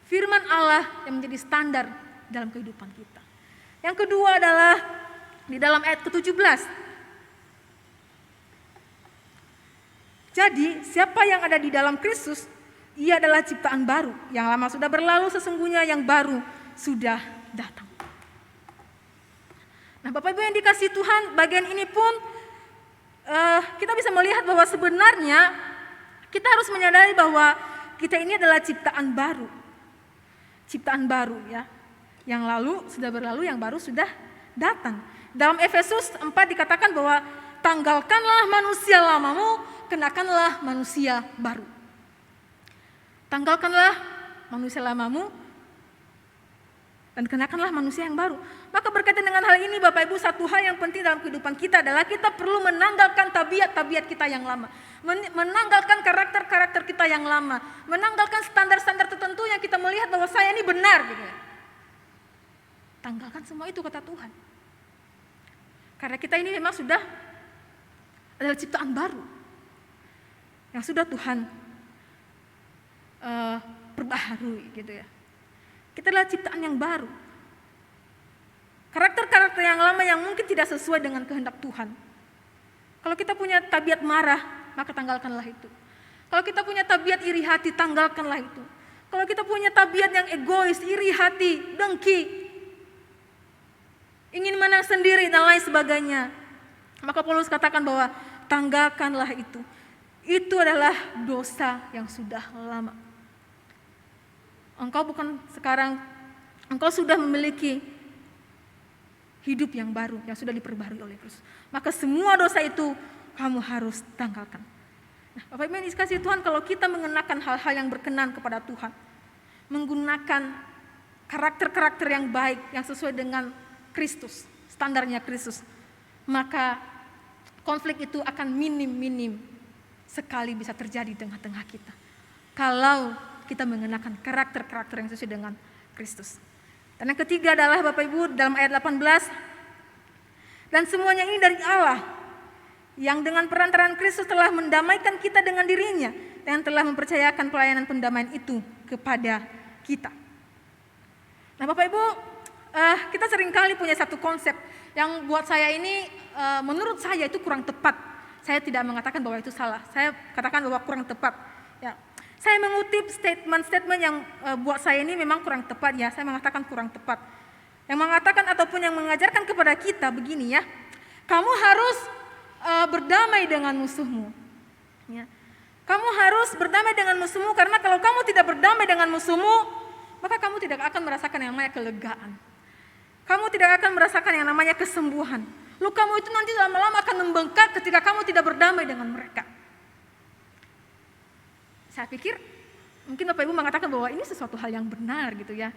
Firman Allah yang menjadi standar dalam kehidupan kita. Yang kedua adalah di dalam ayat ke-17. Jadi siapa yang ada di dalam Kristus, ia adalah ciptaan baru. Yang lama sudah berlalu, sesungguhnya yang baru sudah datang. Nah, Bapak Ibu yang dikasihi Tuhan, bagian ini pun kita bisa melihat bahwa sebenarnya kita harus menyadari bahwa kita ini adalah ciptaan baru. Ciptaan baru ya. Yang lalu sudah berlalu, yang baru sudah datang. Dalam Efesus 4 dikatakan bahwa tanggalkanlah manusia lamamu, kenakanlah manusia baru. Tanggalkanlah manusia lamamu dan kenakanlah manusia yang baru. Maka berkaitan dengan hal ini Bapak Ibu, satu hal yang penting dalam kehidupan kita adalah kita perlu menanggalkan tabiat-tabiat kita yang lama. Menanggalkan karakter-karakter kita yang lama. Menanggalkan standar-standar tertentu yang kita melihat bahwa saya ini benar gitu ya. Tanggalkan semua itu kata Tuhan. Karena kita ini memang sudah adalah ciptaan baru. Yang sudah Tuhan perbaharui gitu ya. Kita adalah ciptaan yang baru. Karakter-karakter yang lama yang mungkin tidak sesuai dengan kehendak Tuhan. Kalau kita punya tabiat marah, maka tanggalkanlah itu. Kalau kita punya tabiat iri hati, tanggalkanlah itu. Kalau kita punya tabiat yang egois, iri hati, dengki, ingin menang sendiri dan lain sebagainya, maka Paulus katakan bahwa tanggalkanlah itu. Itu adalah dosa yang sudah lama. Engkau sudah memiliki hidup yang baru, yang sudah diperbarui oleh Kristus. Maka semua dosa itu kamu harus tanggalkan. Nah, Bapak Ibu yang dikasihi Tuhan, kalau kita mengenakan hal-hal yang berkenan kepada Tuhan, menggunakan karakter-karakter yang baik, yang sesuai dengan Kristus, standarnya Kristus, maka konflik itu akan minim sekali bisa terjadi di tengah-tengah kita. Kalau kita mengenakan karakter-karakter yang sesuai dengan Kristus. Dan yang ketiga adalah Bapak Ibu dalam ayat 18, dan semuanya ini dari Allah yang dengan perantaraan Kristus telah mendamaikan kita dengan dirinya dan telah mempercayakan pelayanan pendamaian itu kepada kita. Nah Bapak Ibu, kita seringkali punya satu konsep yang buat saya ini menurut saya itu kurang tepat. Saya tidak mengatakan bahwa itu salah, saya katakan bahwa kurang tepat. Ya. Saya mengutip statement-statement yang buat saya ini memang kurang tepat ya, saya mengatakan kurang tepat. Yang mengatakan ataupun yang mengajarkan kepada kita begini ya, kamu harus berdamai dengan musuhmu. Ya. Kamu harus berdamai dengan musuhmu karena kalau kamu tidak berdamai dengan musuhmu, maka kamu tidak akan merasakan yang namanya kelegaan. Kamu tidak akan merasakan yang namanya kesembuhan. Lukamu itu nanti lama-lama akan membengkak ketika kamu tidak berdamai dengan mereka. Saya pikir mungkin Bapak Ibu mengatakan bahwa ini sesuatu hal yang benar gitu ya.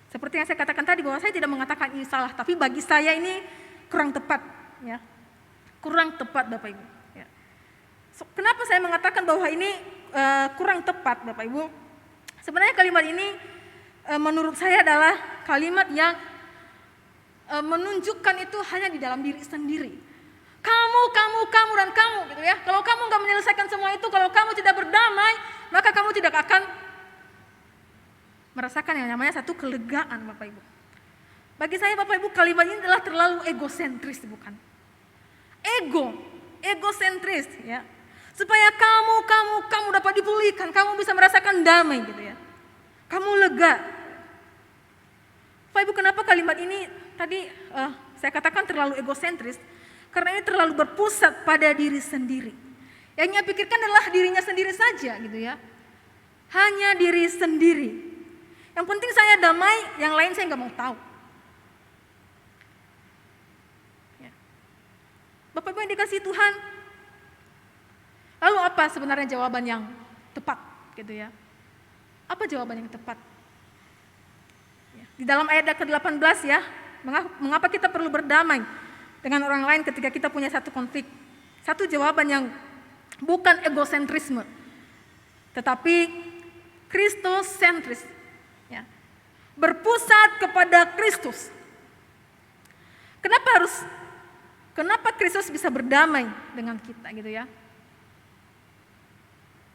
Seperti yang saya katakan tadi bahwa saya tidak mengatakan ini salah, tapi bagi saya ini kurang tepat ya. Kurang tepat Bapak Ibu ya. Kenapa saya mengatakan bahwa ini kurang tepat Bapak Ibu? Sebenarnya kalimat ini menurut saya adalah kalimat yang menunjukkan itu hanya di dalam diri sendiri. Kamu dan kamu gitu ya. Kalau kamu nggak menyelesaikan semua itu, kalau kamu tidak berdamai, maka kamu tidak akan merasakan yang namanya satu kelegaan Bapak Ibu. Bagi saya Bapak Ibu kalimat ini adalah terlalu egosentris bukan? Egosentris ya. Supaya kamu dapat dipulihkan, kamu bisa merasakan damai gitu ya. Kamu lega. Bapak Ibu kenapa kalimat ini tadi saya katakan terlalu egosentris? Karena ini terlalu berpusat pada diri sendiri. Yang ia pikirkan adalah dirinya sendiri saja gitu ya. Hanya diri sendiri. Yang penting saya damai, yang lain saya nggak mau tahu. Ya. Bapak Ibu yang dikasihi Tuhan, lalu apa sebenarnya jawaban yang tepat gitu ya? Apa jawaban yang tepat? Ya. Di dalam ayat ke-18 ya, mengapa kita perlu berdamai dengan orang lain ketika kita punya satu konflik. Satu jawaban yang bukan egosentrisme, tetapi Kristus-sentris. Ya. Berpusat kepada Kristus. Kenapa Kristus bisa berdamai dengan kita gitu ya?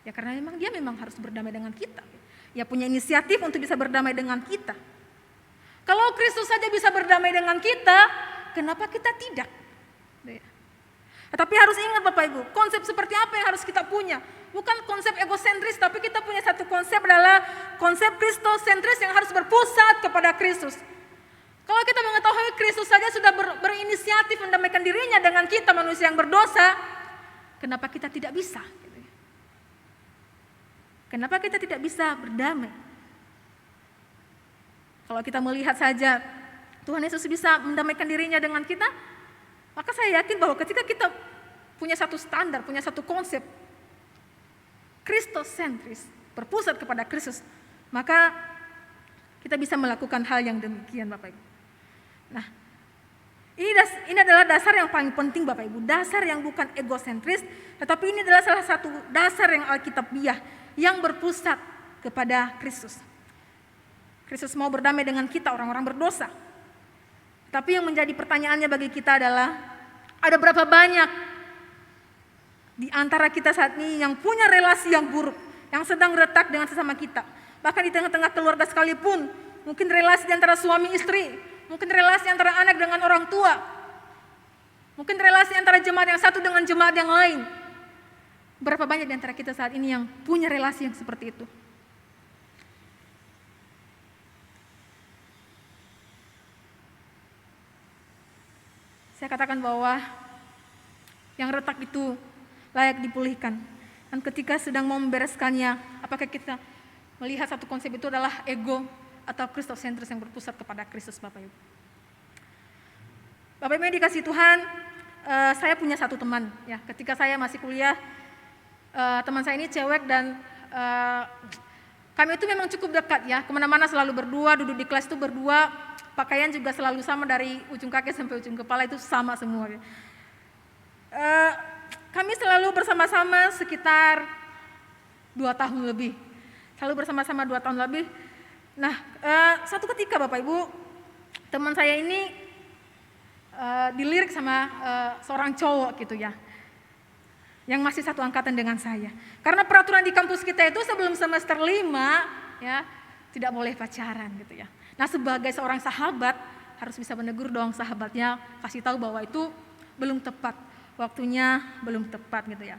Ya karena dia memang harus berdamai dengan kita. Dia punya inisiatif untuk bisa berdamai dengan kita. Kalau Kristus saja bisa berdamai dengan kita, kenapa kita tidak? Tapi harus ingat Bapak Ibu, konsep seperti apa yang harus kita punya? Bukan konsep egosentris, tapi kita punya satu konsep adalah konsep Kristosentris yang harus berpusat kepada Kristus. Kalau kita mengetahui Kristus saja sudah berinisiatif mendamaikan dirinya dengan kita manusia yang berdosa, kenapa kita tidak bisa? Kenapa kita tidak bisa berdamai? Kalau kita melihat saja Tuhan Yesus bisa mendamaikan dirinya dengan kita, maka saya yakin bahwa ketika kita punya satu standar, punya satu konsep Kristosentris, berpusat kepada Kristus, maka kita bisa melakukan hal yang demikian, Bapak Ibu. Nah, ini adalah dasar yang paling penting, Bapak Ibu, dasar yang bukan egosentris, tetapi ini adalah salah satu dasar yang alkitabiah yang berpusat kepada Kristus. Kristus mau berdamai dengan kita orang-orang berdosa. Tapi yang menjadi pertanyaannya bagi kita adalah, ada berapa banyak di antara kita saat ini yang punya relasi yang buruk, yang sedang retak dengan sesama kita. Bahkan di tengah-tengah keluarga sekalipun, mungkin relasi antara suami istri, mungkin relasi antara anak dengan orang tua, mungkin relasi antara jemaat yang satu dengan jemaat yang lain. Berapa banyak di antara kita saat ini yang punya relasi yang seperti itu? Saya katakan bahwa yang retak itu layak dipulihkan. Dan ketika sedang mau membereskannya, apakah kita melihat satu konsep itu adalah ego atau kristosentris yang berpusat kepada Kristus, Bapak Ibu? Bapak Ibu yang dikasihi Tuhan, saya punya satu teman, ya. Ketika saya masih kuliah, teman saya ini cewek dan kami itu memang cukup dekat, ya. Kemana-mana selalu berdua, duduk di kelas itu berdua, pakaian juga selalu sama dari ujung kaki sampai ujung kepala itu sama semua. Ya. Kami selalu bersama-sama sekitar 2 tahun lebih. Selalu bersama-sama 2 tahun lebih. Nah, satu ketika Bapak Ibu, teman saya ini dilirik sama seorang cowok gitu ya, yang masih satu angkatan dengan saya. Karena peraturan di kampus kita itu sebelum semester 5 ya tidak boleh pacaran gitu ya. Nah, sebagai seorang sahabat harus bisa menegur dong sahabatnya, kasih tahu bahwa itu belum tepat, waktunya belum tepat gitu ya.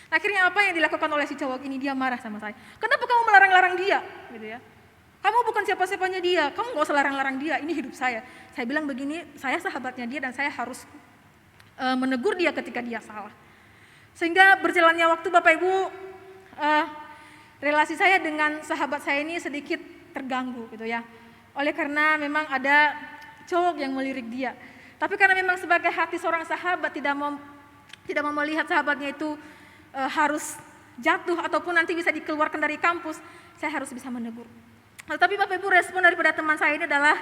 Akhirnya apa yang dilakukan oleh si cowok ini? Dia marah sama saya. Kenapa kamu melarang-larang dia? Gitu ya. Kamu bukan siapa-siapanya dia, kamu gak usah larang-larang dia, ini hidup saya. Saya bilang begini, saya sahabatnya dia dan saya harus menegur dia ketika dia salah. Sehingga berjalannya waktu Bapak Ibu, relasi saya dengan sahabat saya ini sedikit terganggu gitu ya. Oleh karena memang ada cowok yang melirik dia. Tapi karena memang sebagai hati seorang sahabat tidak mau melihat sahabatnya itu harus jatuh ataupun nanti bisa dikeluarkan dari kampus, saya harus bisa menegur. Tapi Bapak Ibu, respon daripada teman saya ini adalah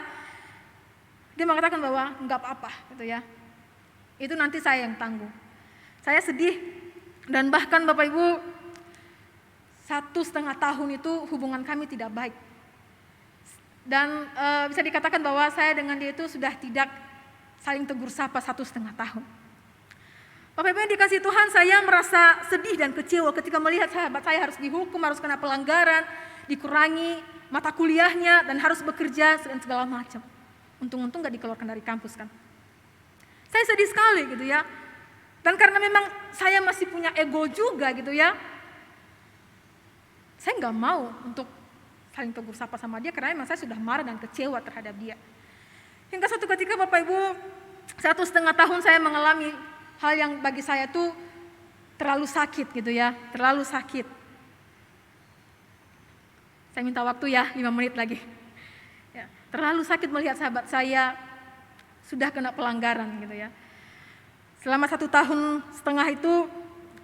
dia mengatakan bahwa enggak apa-apa gitu ya. Itu nanti saya yang tanggung. Saya sedih dan bahkan Bapak Ibu 1,5 tahun itu hubungan kami tidak baik. Dan bisa dikatakan bahwa saya dengan dia itu sudah tidak saling tegur sapa 1,5 tahun. Bapak Ibu yang dikasihi Tuhan, saya merasa sedih dan kecewa ketika melihat sahabat saya harus dihukum, harus kena pelanggaran, dikurangi mata kuliahnya dan harus bekerja dan segala macam. Untung-untung gak dikeluarkan dari kampus kan. Saya sedih sekali gitu ya. Dan karena memang saya masih punya ego juga gitu ya, saya gak mau untuk saling tegur sapa sama dia karena memang saya sudah marah dan kecewa terhadap dia. Hingga suatu ketika Bapak Ibu, 1,5 tahun saya mengalami hal yang bagi saya tuh terlalu sakit gitu ya, terlalu sakit. Saya minta waktu ya, 5 menit lagi. Ya, terlalu sakit melihat sahabat saya sudah kena pelanggaran gitu ya. Selama 1,5 tahun itu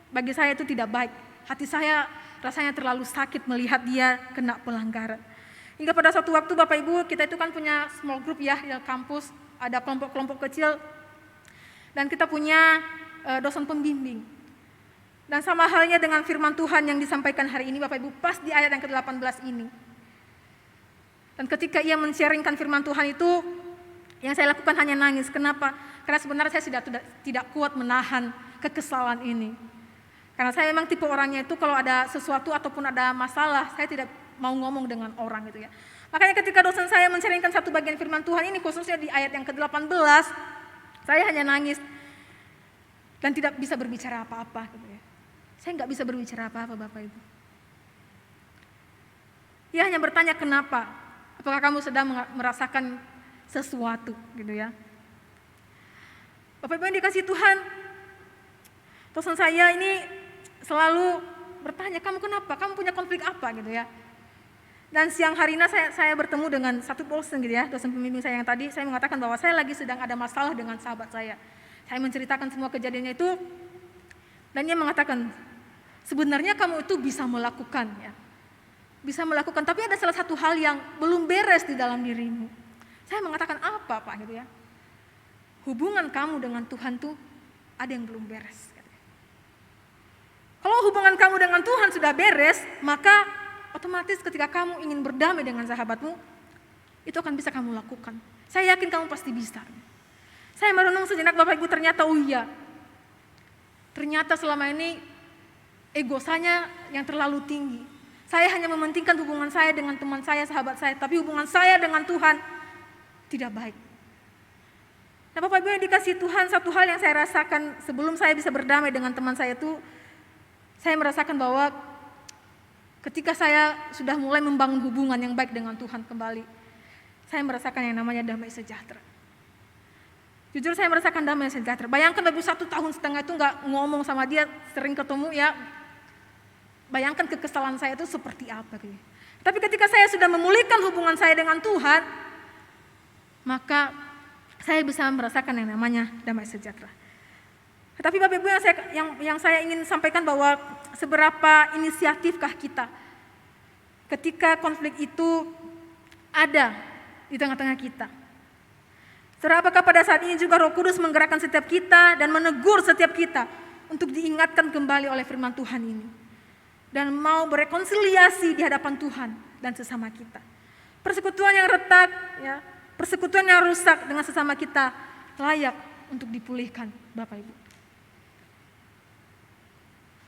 bagi saya itu tidak baik. Hati saya rasanya terlalu sakit melihat dia kena pelanggaran. Hingga pada suatu waktu Bapak Ibu, kita itu kan punya small group ya di kampus, ada kelompok-kelompok kecil. Dan kita punya dosen pembimbing. Dan sama halnya dengan firman Tuhan yang disampaikan hari ini Bapak Ibu, pas di ayat yang ke-18 ini. Dan ketika ia men-sharingkan firman Tuhan itu, yang saya lakukan hanya nangis. Kenapa? Karena sebenarnya saya tidak kuat menahan kekesalan ini. Karena saya memang tipe orangnya itu kalau ada sesuatu ataupun ada masalah, saya tidak mau ngomong dengan orang gitu ya. Makanya ketika dosen saya men-sharingkan satu bagian firman Tuhan ini, khususnya di ayat yang ke-18, saya hanya nangis dan tidak bisa berbicara apa-apa gitu ya. Saya nggak bisa berbicara apa-apa Bapak Ibu. Ia hanya bertanya kenapa? Apakah kamu sedang merasakan sesuatu gitu ya. Bapak Ibu yang dikasihi Tuhan, dosen saya ini selalu bertanya, kamu kenapa? Kamu punya konflik apa gitu ya. Dan siang hari ini saya bertemu dengan satu dosen gitu ya, dosen pembimbing saya yang tadi, saya mengatakan bahwa saya lagi sedang ada masalah dengan sahabat saya. Saya menceritakan semua kejadiannya itu, dan dia mengatakan, sebenarnya kamu itu bisa melakukan ya. Bisa melakukan, tapi ada salah satu hal yang belum beres di dalam dirimu. Saya mengatakan, apa Pak gitu ya. Hubungan kamu dengan Tuhan tuh ada yang belum beres. Kalau hubungan kamu dengan Tuhan sudah beres, maka otomatis ketika kamu ingin berdamai dengan sahabatmu, itu akan bisa kamu lakukan. Saya yakin kamu pasti bisa. Saya merenung sejenak, Bapak Ibu, ternyata ternyata selama ini ego saya yang terlalu tinggi. Saya hanya mementingkan hubungan saya dengan teman saya, sahabat saya, tapi hubungan saya dengan Tuhan tidak baik. Nah, Bapak Ibu yang dikasihi Tuhan, satu hal yang saya rasakan sebelum saya bisa berdamai dengan teman saya itu, saya merasakan bahwa ketika saya sudah mulai membangun hubungan yang baik dengan Tuhan kembali, saya merasakan yang namanya damai sejahtera. Jujur saya merasakan damai sejahtera. Bayangkan Bapak Ibu 1,5 tahun itu nggak ngomong sama dia, sering ketemu ya. Bayangkan kekesalan saya itu seperti apa gitu. Tapi ketika saya sudah memulihkan hubungan saya dengan Tuhan, maka saya bisa merasakan yang namanya damai sejahtera. Tetapi Bapak Ibu yang saya ingin sampaikan bahwa seberapa inisiatifkah kita ketika konflik itu ada di tengah-tengah kita. Saudara, apakah pada saat ini juga Roh Kudus menggerakkan setiap kita dan menegur setiap kita untuk diingatkan kembali oleh firman Tuhan ini. Dan mau berekonsiliasi di hadapan Tuhan dan sesama kita. Persekutuan yang retak, ya, persekutuan yang rusak dengan sesama kita layak untuk dipulihkan, Bapak Ibu.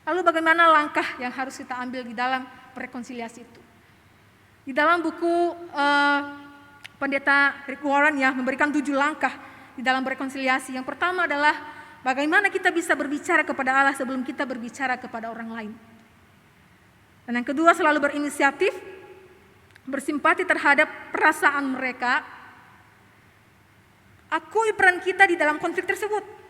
Lalu bagaimana langkah yang harus kita ambil di dalam rekonsiliasi itu? Di dalam buku Pendeta Rick Warren ya memberikan 7 langkah di dalam rekonsiliasi. Yang pertama adalah bagaimana kita bisa berbicara kepada Allah sebelum kita berbicara kepada orang lain. Dan yang kedua, selalu berinisiatif, bersimpati terhadap perasaan mereka, akui peran kita di dalam konflik tersebut.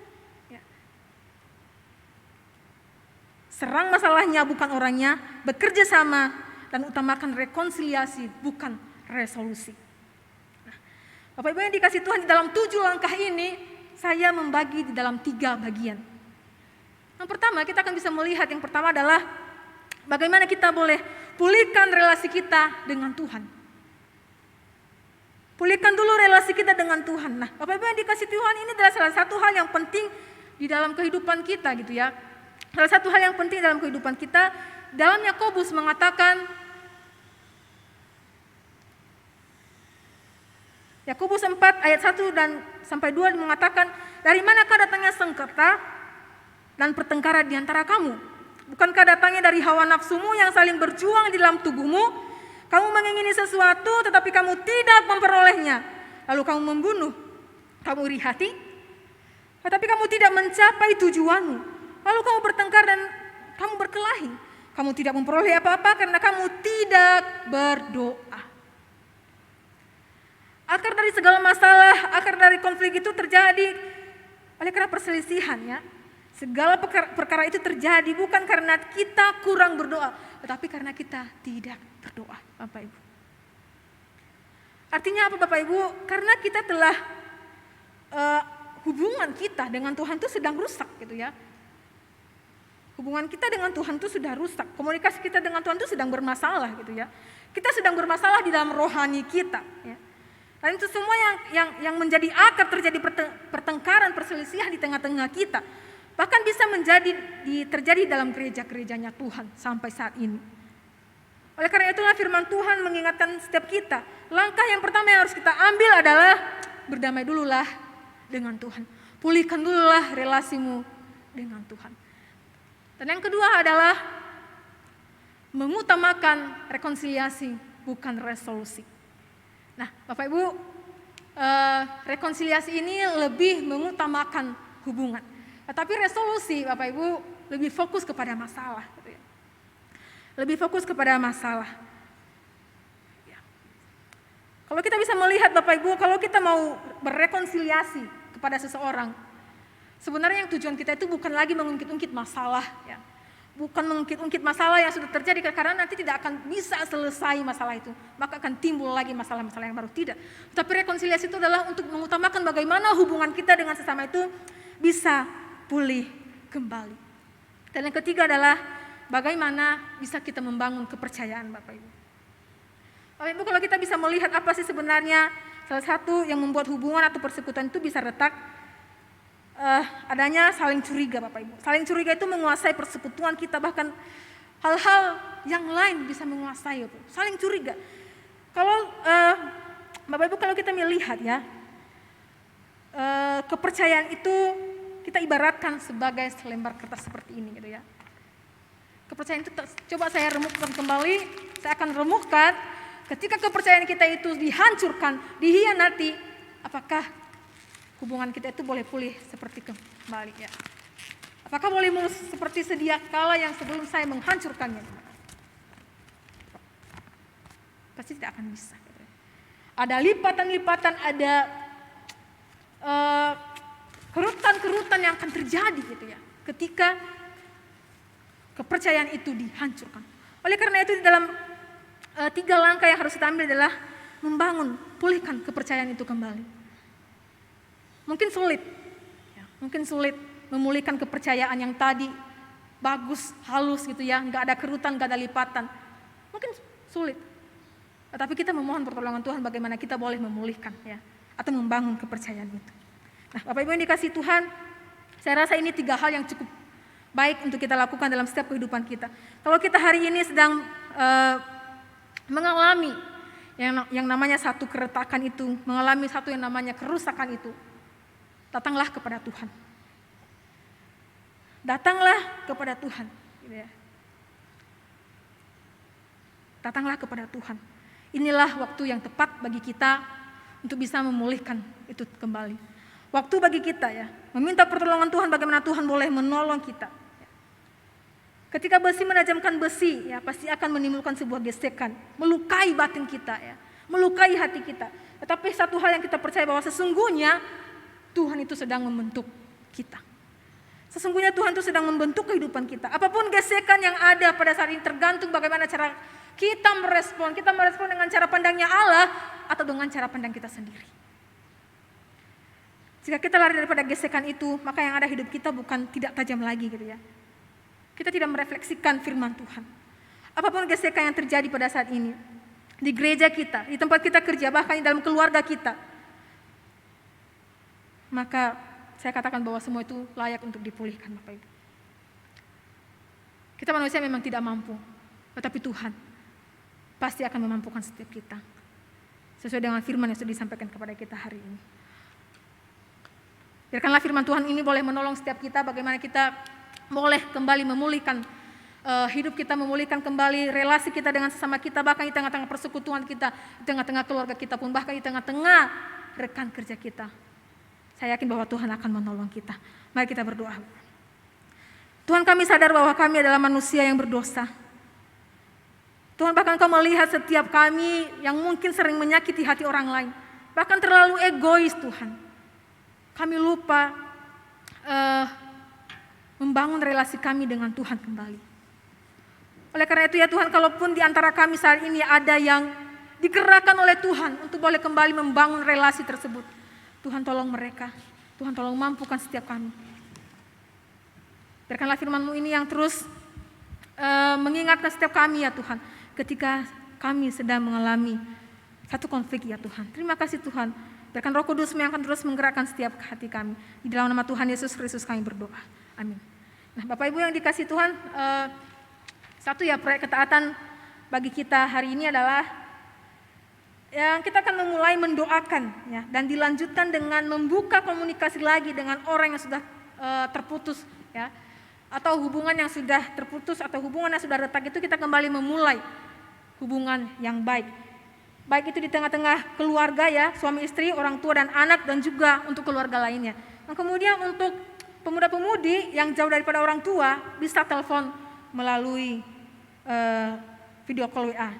Serang masalahnya bukan orangnya, bekerja sama dan utamakan rekonsiliasi bukan resolusi. Nah, Bapak Ibu yang dikasihi Tuhan, di dalam 7 langkah ini saya membagi di dalam 3 bagian. Yang pertama, kita akan bisa melihat yang pertama adalah bagaimana kita boleh pulihkan relasi kita dengan Tuhan. Pulihkan dulu relasi kita dengan Tuhan. Nah, Bapak Ibu yang dikasihi Tuhan, ini adalah salah satu hal yang penting di dalam kehidupan kita gitu ya. Salah satu hal yang penting dalam kehidupan kita, dalam Yakobus mengatakan, Yakobus 4 ayat 1 dan sampai 2 mengatakan, dari manakah datangnya sengketa dan pertengkaran di antara kamu? Bukankah datangnya dari hawa nafsumu yang saling berjuang di dalam tubuhmu? Kamu mengingini sesuatu tetapi kamu tidak memperolehnya. Lalu kamu membunuh, kamu iri hati, tetapi kamu tidak mencapai tujuanmu. Lalu kamu bertengkar dan kamu berkelahi. Kamu tidak memperoleh apa-apa karena kamu tidak berdoa. Akar dari segala masalah, akar dari konflik itu terjadi oleh karena perselisihan ya. Segala perkara itu terjadi bukan karena kita kurang berdoa, tetapi karena kita tidak berdoa, Bapak Ibu. Artinya apa Bapak Ibu? Karena kita telah hubungan kita dengan Tuhan itu sedang rusak gitu ya. Hubungan kita dengan Tuhan itu sudah rusak. Komunikasi kita dengan Tuhan itu sedang bermasalah gitu ya. Kita sedang bermasalah di dalam rohani kita ya. Dan itu semua yang menjadi akar terjadi pertengkaran, perselisihan di tengah-tengah kita. Bahkan bisa terjadi dalam gereja-gerejanya Tuhan sampai saat ini. Oleh karena itulah firman Tuhan mengingatkan setiap kita. Langkah yang pertama yang harus kita ambil adalah berdamai dululah dengan Tuhan. Pulihkan dululah relasimu dengan Tuhan. Dan yang kedua adalah mengutamakan rekonsiliasi bukan resolusi. Nah, Bapak Ibu, rekonsiliasi ini lebih mengutamakan hubungan. Tetapi resolusi, Bapak Ibu, lebih fokus kepada masalah. Gitu ya. Lebih fokus kepada masalah. Ya. Kalau kita bisa melihat Bapak Ibu, kalau kita mau berrekonsiliasi kepada seseorang, sebenarnya yang tujuan kita itu bukan lagi mengungkit-ungkit masalah ya. Bukan mengungkit-ungkit masalah yang sudah terjadi, karena nanti tidak akan bisa selesai masalah itu. Maka akan timbul lagi masalah-masalah yang baru, tidak. Tapi rekonsiliasi itu adalah untuk mengutamakan bagaimana hubungan kita dengan sesama itu bisa pulih kembali. Dan yang ketiga adalah bagaimana bisa kita membangun kepercayaan Bapak Ibu. Bapak Ibu, kalau kita bisa melihat apa sih sebenarnya salah satu yang membuat hubungan atau persekutuan itu bisa retak, adanya saling curiga Bapak Ibu. Saling curiga itu menguasai persekutuan kita, bahkan hal-hal yang lain bisa menguasai itu. Saling curiga. Kalau Bapak Ibu, kalau kita melihat ya, kepercayaan itu kita ibaratkan sebagai selembar kertas seperti ini gitu ya. Kepercayaan itu coba saya remukkan kembali, saya akan remukkan. Ketika kepercayaan kita itu dihancurkan, dihianati, apakah hubungan kita itu boleh pulih seperti kembali ya? Apakah boleh mulus seperti sedia kala yang sebelum saya menghancurkannya? Pasti tidak akan bisa. Ada lipatan-lipatan, ada kerutan-kerutan yang akan terjadi gitu ya, ketika kepercayaan itu dihancurkan. Oleh karena itu di dalam 3 langkah yang harus kita ambil adalah membangun, pulihkan kepercayaan itu kembali. Mungkin sulit, ya, mungkin sulit memulihkan kepercayaan yang tadi bagus, halus gitu ya, nggak ada kerutan, nggak ada lipatan. Mungkin sulit, tetapi kita memohon pertolongan Tuhan bagaimana kita boleh memulihkan ya, atau membangun kepercayaan itu. Nah, Bapak Ibu yang dikasihi Tuhan, saya rasa ini 3 hal yang cukup baik untuk kita lakukan dalam setiap kehidupan kita. Kalau kita hari ini sedang mengalami yang namanya satu keretakan itu, mengalami satu yang namanya kerusakan itu, datanglah kepada Tuhan. Datanglah kepada Tuhan. Gitu ya. Datanglah kepada Tuhan. Inilah waktu yang tepat bagi kita untuk bisa memulihkan itu kembali. Waktu bagi kita ya, meminta pertolongan Tuhan bagaimana Tuhan boleh menolong kita. Ketika besi menajamkan besi, ya pasti akan menimbulkan sebuah gesekan, melukai batin kita ya, melukai hati kita. Tetapi satu hal yang kita percaya bahwa sesungguhnya Tuhan itu sedang membentuk kita. Sesungguhnya Tuhan itu sedang membentuk kehidupan kita. Apapun gesekan yang ada pada saat ini tergantung bagaimana cara kita merespon. Kita merespon dengan cara pandangnya Allah atau dengan cara pandang kita sendiri. Jika kita lari daripada gesekan itu, maka yang ada hidup kita bukan tidak tajam lagi gitu ya. Kita tidak merefleksikan firman Tuhan. Apapun gesekan yang terjadi pada saat ini, di gereja kita, di tempat kita kerja, bahkan di dalam keluarga kita, maka saya katakan bahwa semua itu layak untuk dipulihkan Bapak Ibu. Kita manusia memang tidak mampu, tetapi Tuhan pasti akan memampukan setiap kita. Sesuai dengan firman yang sudah disampaikan kepada kita hari ini. Biarkanlah firman Tuhan ini boleh menolong setiap kita bagaimana kita boleh kembali memulihkan hidup kita, memulihkan kembali relasi kita dengan sesama kita, bahkan di tengah-tengah persekutuan kita, di tengah-tengah keluarga kita pun, bahkan di tengah-tengah rekan kerja kita. Saya yakin bahwa Tuhan akan menolong kita. Mari kita berdoa. Tuhan, kami sadar bahwa kami adalah manusia yang berdosa. Tuhan, bahkan Kau melihat setiap kami yang mungkin sering menyakiti hati orang lain. Bahkan terlalu egois Tuhan. Kami lupa membangun relasi kami dengan Tuhan kembali. Oleh karena itu ya Tuhan, kalaupun di antara kami saat ini ada yang digerakkan oleh Tuhan untuk boleh kembali membangun relasi tersebut, Tuhan tolong mereka, Tuhan tolong mampukan setiap kami. Biarkanlah firman-Mu ini yang terus mengingatkan setiap kami ya Tuhan, ketika kami sedang mengalami satu konflik ya Tuhan. Terima kasih Tuhan, biarkan Roh Kudus-Mu yang akan terus menggerakkan setiap hati kami. Di dalam nama Tuhan Yesus Kristus kami berdoa, amin. Nah Bapak Ibu yang dikasih Tuhan, satu ya proyek ketaatan bagi kita hari ini adalah yang kita akan memulai mendoakan ya, dan dilanjutkan dengan membuka komunikasi lagi dengan orang yang sudah terputus ya, atau hubungan yang sudah terputus atau hubungan yang sudah retak itu kita kembali memulai hubungan yang baik. Baik itu di tengah-tengah keluarga ya, suami istri, orang tua dan anak, dan juga untuk keluarga lainnya. Dan kemudian untuk pemuda-pemudi yang jauh daripada orang tua bisa telepon melalui video call WA.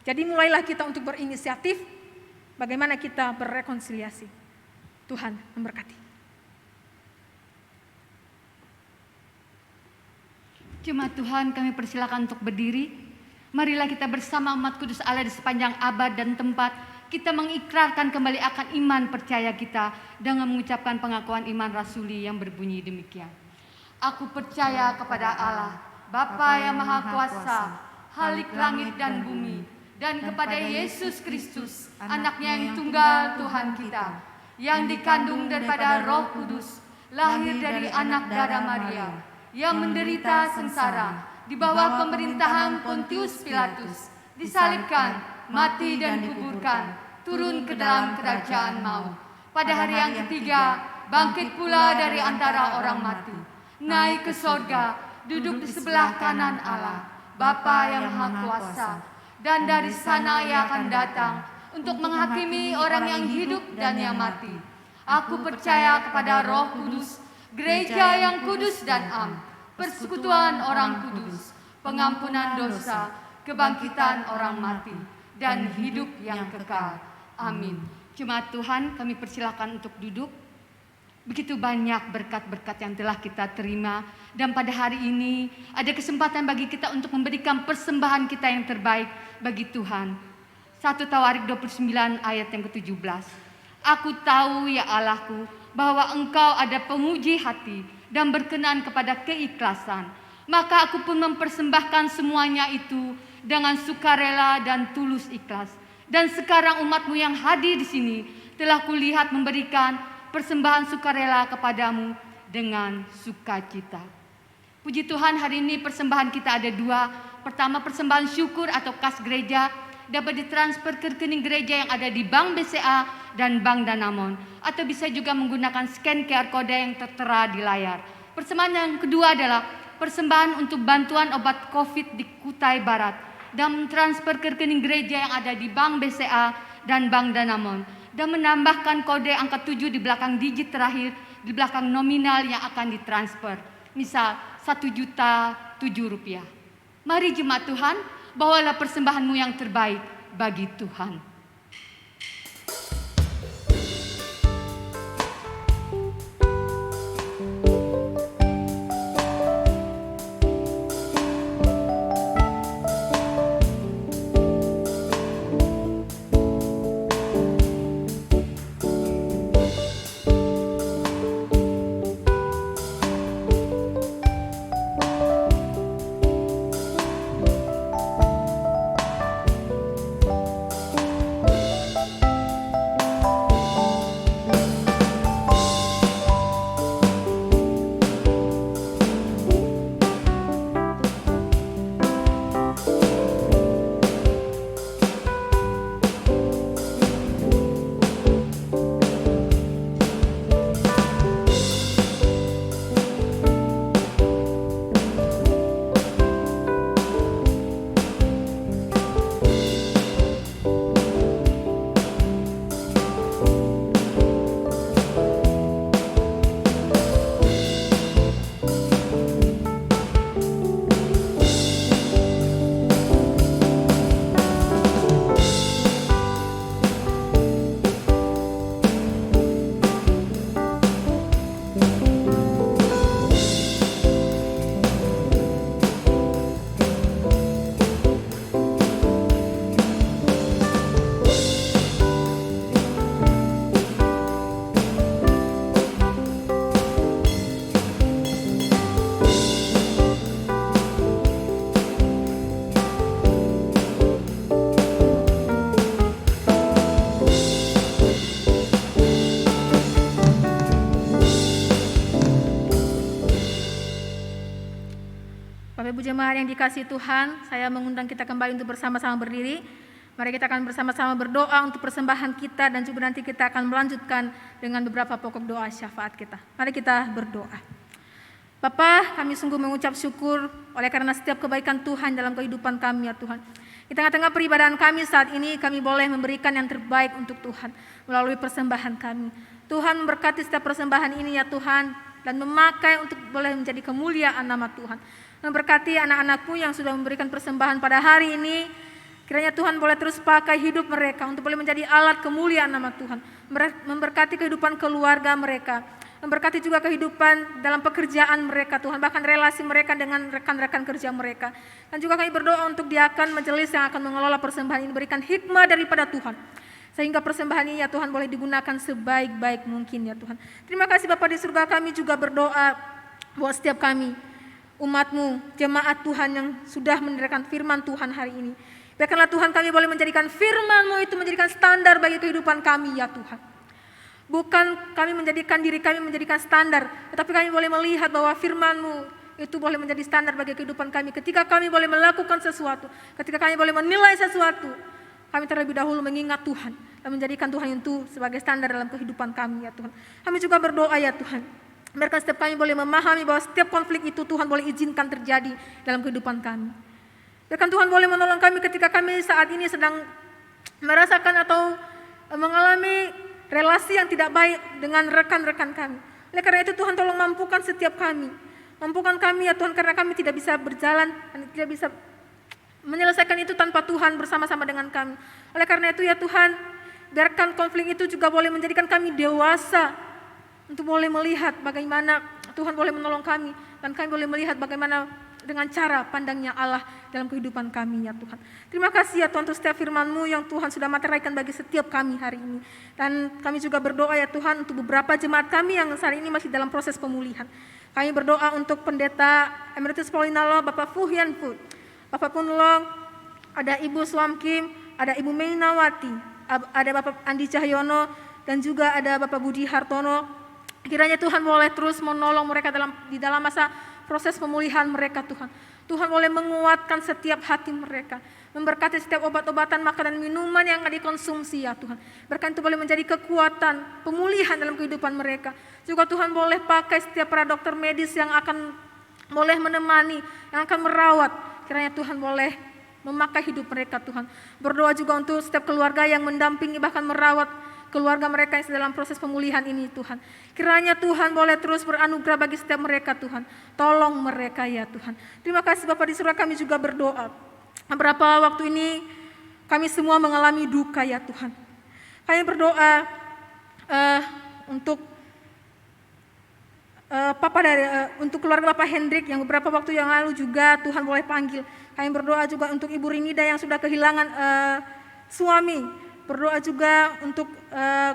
Jadi mulailah kita untuk berinisiatif bagaimana kita berrekonsiliasi. Tuhan memberkati. Jemaat Tuhan, kami persilakan untuk berdiri. Marilah kita bersama umat kudus Allah di sepanjang abad dan tempat, kita mengikrarkan kembali akan iman percaya kita dengan mengucapkan pengakuan iman rasuli yang berbunyi demikian. Aku percaya kepada Allah, Bapa yang Maha Kuasa, Khalik langit dan bumi, dan kepada Yesus Kristus, anaknya yang tunggal Tuhan kita, yang dikandung daripada Roh Kudus, lahir dari anak darah Maria, yang menderita sengsara di bawah pemerintahan Pontius Pilatus, disalibkan, mati dan dikuburkan, turun ke dalam kerajaan maut. Pada hari yang ketiga, bangkit pula dari antara orang mati, naik ke sorga, duduk di sebelah kanan Allah, Bapa yang Maha Kuasa, dan dari sana Ia akan datang untuk menghakimi orang yang hidup dan yang mati. Aku percaya kepada Roh Kudus, gereja yang kudus dan am, persekutuan orang kudus, pengampunan dosa, kebangkitan orang mati, dan hidup yang kekal. Amin. Jemaat Tuhan, kami persilakan untuk duduk. Begitu banyak berkat-berkat yang telah kita terima, dan pada hari ini ada kesempatan bagi kita untuk memberikan persembahan kita yang terbaik bagi Tuhan. 1 Tawarik 29 ayat yang ke-17. Aku tahu ya Allahku bahwa Engkau ada pemuji hati dan berkenan kepada keikhlasan. Maka aku pun mempersembahkan semuanya itu dengan sukarela dan tulus ikhlas. Dan sekarang umatmu yang hadir di sini telah kulihat memberikan persembahan sukarela kepadamu dengan sukacita. Puji Tuhan, hari ini persembahan kita ada dua. Pertama, persembahan syukur atau kas gereja dapat ditransfer ke rekening gereja yang ada di Bank BCA dan Bank Danamon, atau bisa juga menggunakan scan QR kode yang tertera di layar. Persembahan yang kedua adalah persembahan untuk bantuan obat COVID di Kutai Barat dan transfer ke rekening gereja yang ada di Bank BCA dan Bank Danamon, dan menambahkan kode angka 7 di belakang digit terakhir di belakang nominal yang akan ditransfer. Misal Rp1.007.000. Mari jemaat Tuhan, bawalah persembahanmu yang terbaik bagi Tuhan. Bapak Ibu jemaat yang dikasihi Tuhan, saya mengundang kita kembali untuk bersama-sama berdiri. Mari kita akan bersama-sama berdoa untuk persembahan kita, dan juga nanti kita akan melanjutkan dengan beberapa pokok doa syafaat kita. Mari kita berdoa. Bapa, kami sungguh mengucap syukur oleh karena setiap kebaikan Tuhan dalam kehidupan kami ya Tuhan. Di tengah-tengah peribadahan kami saat ini, kami boleh memberikan yang terbaik untuk Tuhan melalui persembahan kami. Tuhan memberkati setiap persembahan ini ya Tuhan, dan memakai untuk boleh menjadi kemuliaan nama Tuhan. Memberkati anak-anakmu yang sudah memberikan persembahan pada hari ini, Kiranya Tuhan boleh terus pakai hidup mereka untuk boleh menjadi alat kemuliaan nama Tuhan. Memberkati kehidupan keluarga mereka. Memberkati juga kehidupan dalam pekerjaan mereka Tuhan. Bahkan relasi mereka dengan rekan-rekan kerja mereka. Dan juga kami berdoa untuk diakan majelis yang akan mengelola persembahan ini. Berikan hikmah daripada Tuhan. Sehingga persembahan ini ya Tuhan boleh digunakan sebaik-baik mungkin ya Tuhan. Terima kasih Bapa di surga, kami juga berdoa buat setiap kami, umat-Mu, jemaat Tuhan yang sudah mendengarkan firman Tuhan hari ini. Biarkanlah Tuhan kami boleh menjadikan firman-Mu itu menjadikan standar bagi kehidupan kami ya Tuhan. Bukan kami menjadikan diri kami menjadikan standar, tetapi kami boleh melihat bahwa firman-Mu itu boleh menjadi standar bagi kehidupan kami. Ketika kami boleh melakukan sesuatu, ketika kami boleh menilai sesuatu, kami terlebih dahulu mengingat Tuhan dan menjadikan Tuhan itu sebagai standar dalam kehidupan kami ya Tuhan. Kami juga berdoa ya Tuhan, biarkan setiap kami boleh memahami bahwa setiap konflik itu Tuhan boleh izinkan terjadi dalam kehidupan kami. Biarkan Tuhan boleh menolong kami ketika kami saat ini sedang merasakan atau mengalami relasi yang tidak baik dengan rekan-rekan kami. Oleh karena itu Tuhan tolong mampukan setiap kami. Mampukan kami ya Tuhan, karena kami tidak bisa berjalan dan tidak bisa menyelesaikan itu tanpa Tuhan bersama-sama dengan kami. Oleh karena itu ya Tuhan, biarkan konflik itu juga boleh menjadikan kami dewasa untuk boleh melihat bagaimana Tuhan boleh menolong kami, dan kami boleh melihat bagaimana dengan cara pandangnya Allah dalam kehidupan kami ya Tuhan. Terima kasih ya Tuhan untuk setiap firman-Mu yang Tuhan sudah materaikan bagi setiap kami hari ini. Dan kami juga berdoa ya Tuhan untuk beberapa jemaat kami yang saat ini masih dalam proses pemulihan. Kami berdoa untuk Pendeta Emeritus Paulina Lo, Bapak Fuhian Put, Bapak Punlong, ada Ibu Swam Kim, ada Ibu Mainawati, ada Bapak Andi Cahyono, dan juga ada Bapak Budi Hartono. Kiranya Tuhan boleh terus menolong mereka di dalam masa proses pemulihan mereka Tuhan. Tuhan boleh menguatkan setiap hati mereka. Memberkati setiap obat-obatan, makanan, minuman yang dikonsumsi ya Tuhan. Berkat itu boleh menjadi kekuatan, pemulihan dalam kehidupan mereka. Juga Tuhan boleh pakai setiap para dokter medis yang akan boleh menemani, yang akan merawat. Kiranya Tuhan boleh memakai hidup mereka Tuhan. Berdoa juga untuk setiap keluarga yang mendampingi bahkan merawat keluarga mereka yang dalam proses pemulihan ini Tuhan. Kiranya Tuhan boleh terus beranugerah bagi setiap mereka Tuhan. Tolong mereka ya Tuhan. Terima kasih Bapak di surga, kami juga berdoa. Beberapa waktu ini kami semua mengalami duka ya Tuhan. Kami berdoa untuk untuk keluarga Bapak Hendrik yang beberapa waktu yang lalu juga Tuhan boleh panggil. Kami berdoa juga untuk Ibu Rinida yang sudah kehilangan suami. Berdoa juga untuk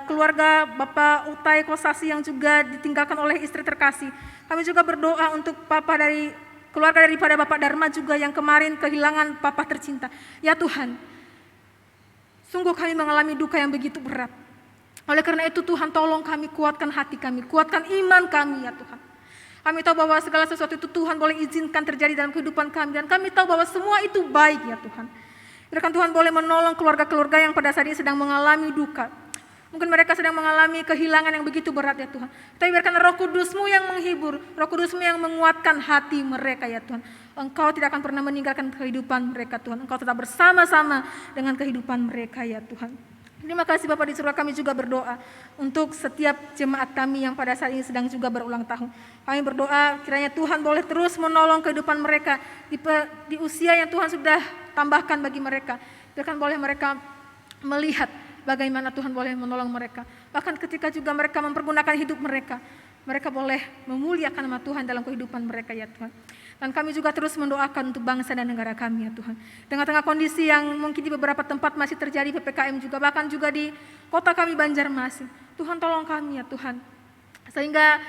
keluarga Bapak Utai Kosasi yang juga ditinggalkan oleh istri terkasih. Kami juga berdoa untuk keluarga daripada Bapak Dharma juga yang kemarin kehilangan Papa tercinta. Ya Tuhan, sungguh kami mengalami duka yang begitu berat. Oleh karena itu Tuhan tolong kami, kuatkan hati kami, kuatkan iman kami ya Tuhan. Kami tahu bahwa segala sesuatu itu Tuhan boleh izinkan terjadi dalam kehidupan kami, dan kami tahu bahwa semua itu baik ya Tuhan. Biarkan Tuhan boleh menolong keluarga-keluarga yang pada saat ini sedang mengalami duka. Mungkin mereka sedang mengalami kehilangan yang begitu berat ya Tuhan. Tapi biarkan Roh Kudus-Mu yang menghibur, Roh Kudus-Mu yang menguatkan hati mereka ya Tuhan. Engkau tidak akan pernah meninggalkan kehidupan mereka Tuhan. Engkau tetap bersama-sama dengan kehidupan mereka ya Tuhan. Terima kasih Bapak di surga, kami juga berdoa untuk setiap jemaat kami yang pada saat ini sedang juga berulang tahun. Kami berdoa kiranya Tuhan boleh terus menolong kehidupan mereka di usia yang Tuhan sudah tambahkan bagi mereka. Biarkan boleh mereka melihat bagaimana Tuhan boleh menolong mereka. Bahkan ketika juga mereka mempergunakan hidup mereka, mereka boleh memuliakan nama Tuhan dalam kehidupan mereka ya Tuhan. Dan kami juga terus mendoakan untuk bangsa dan negara kami ya Tuhan. Tengah-tengah kondisi yang mungkin di beberapa tempat masih terjadi PPKM juga, bahkan juga di kota kami Banjarmasin. Tuhan tolong kami ya Tuhan. Sehingga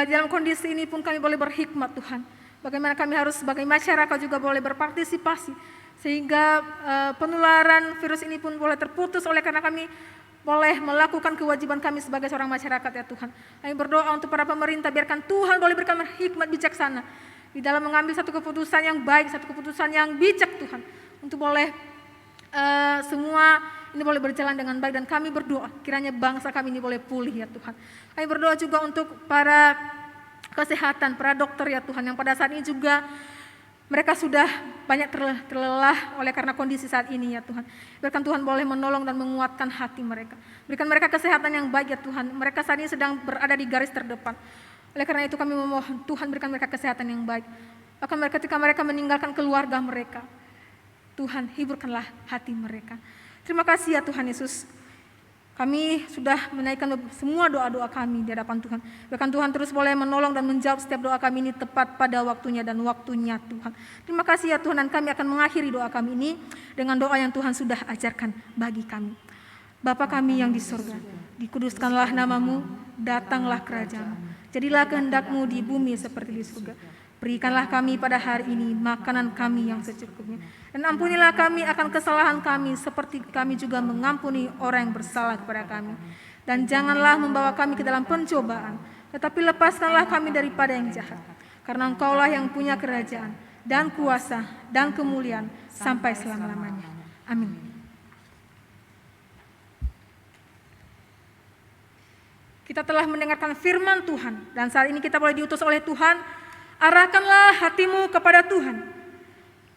dalam kondisi ini pun kami boleh berhikmat Tuhan. Bagaimana kami harus sebagai masyarakat juga boleh berpartisipasi. Sehingga penularan virus ini pun boleh terputus oleh karena kami boleh melakukan kewajiban kami sebagai seorang masyarakat ya Tuhan. Kami berdoa untuk para pemerintah, biarkan Tuhan boleh berikan hikmat bijaksana di dalam mengambil satu keputusan yang baik, satu keputusan yang bijak Tuhan. Untuk boleh semua ini boleh berjalan dengan baik, dan kami berdoa kiranya bangsa kami ini boleh pulih ya Tuhan. Kami berdoa juga untuk para kesehatan, para dokter ya Tuhan, yang pada saat ini juga mereka sudah banyak terlelah oleh karena kondisi saat ini ya Tuhan. Biarkan Tuhan boleh menolong dan menguatkan hati mereka. Berikan mereka kesehatan yang baik ya Tuhan. Mereka saat ini sedang berada di garis terdepan. Oleh karena itu kami memohon Tuhan berikan mereka kesehatan yang baik. Bahkan ketika mereka meninggalkan keluarga mereka, Tuhan, hiburkanlah hati mereka. Terima kasih ya Tuhan Yesus. Kami sudah menaikkan semua doa-doa kami di hadapan Tuhan. Bahkan Tuhan terus boleh menolong dan menjawab setiap doa kami ini tepat pada waktunya dan waktunya Tuhan. Terima kasih ya Tuhan, dan kami akan mengakhiri doa kami ini dengan doa yang Tuhan sudah ajarkan bagi kami. Bapa kami yang di surga, dikuduskanlah namamu, datanglah kerajaan-Mu. Jadilah kehendak-Mu di bumi seperti di surga. Berikanlah kami pada hari ini makanan kami yang secukupnya. Dan ampunilah kami akan kesalahan kami seperti kami juga mengampuni orang yang bersalah kepada kami. Dan janganlah membawa kami ke dalam pencobaan, tetapi lepaskanlah kami daripada yang jahat. Karena Engkaulah yang punya kerajaan dan kuasa dan kemuliaan sampai selama-lamanya. Amin. Kita telah mendengarkan firman Tuhan dan saat ini kita boleh diutus oleh Tuhan. Arahkanlah hatimu kepada Tuhan.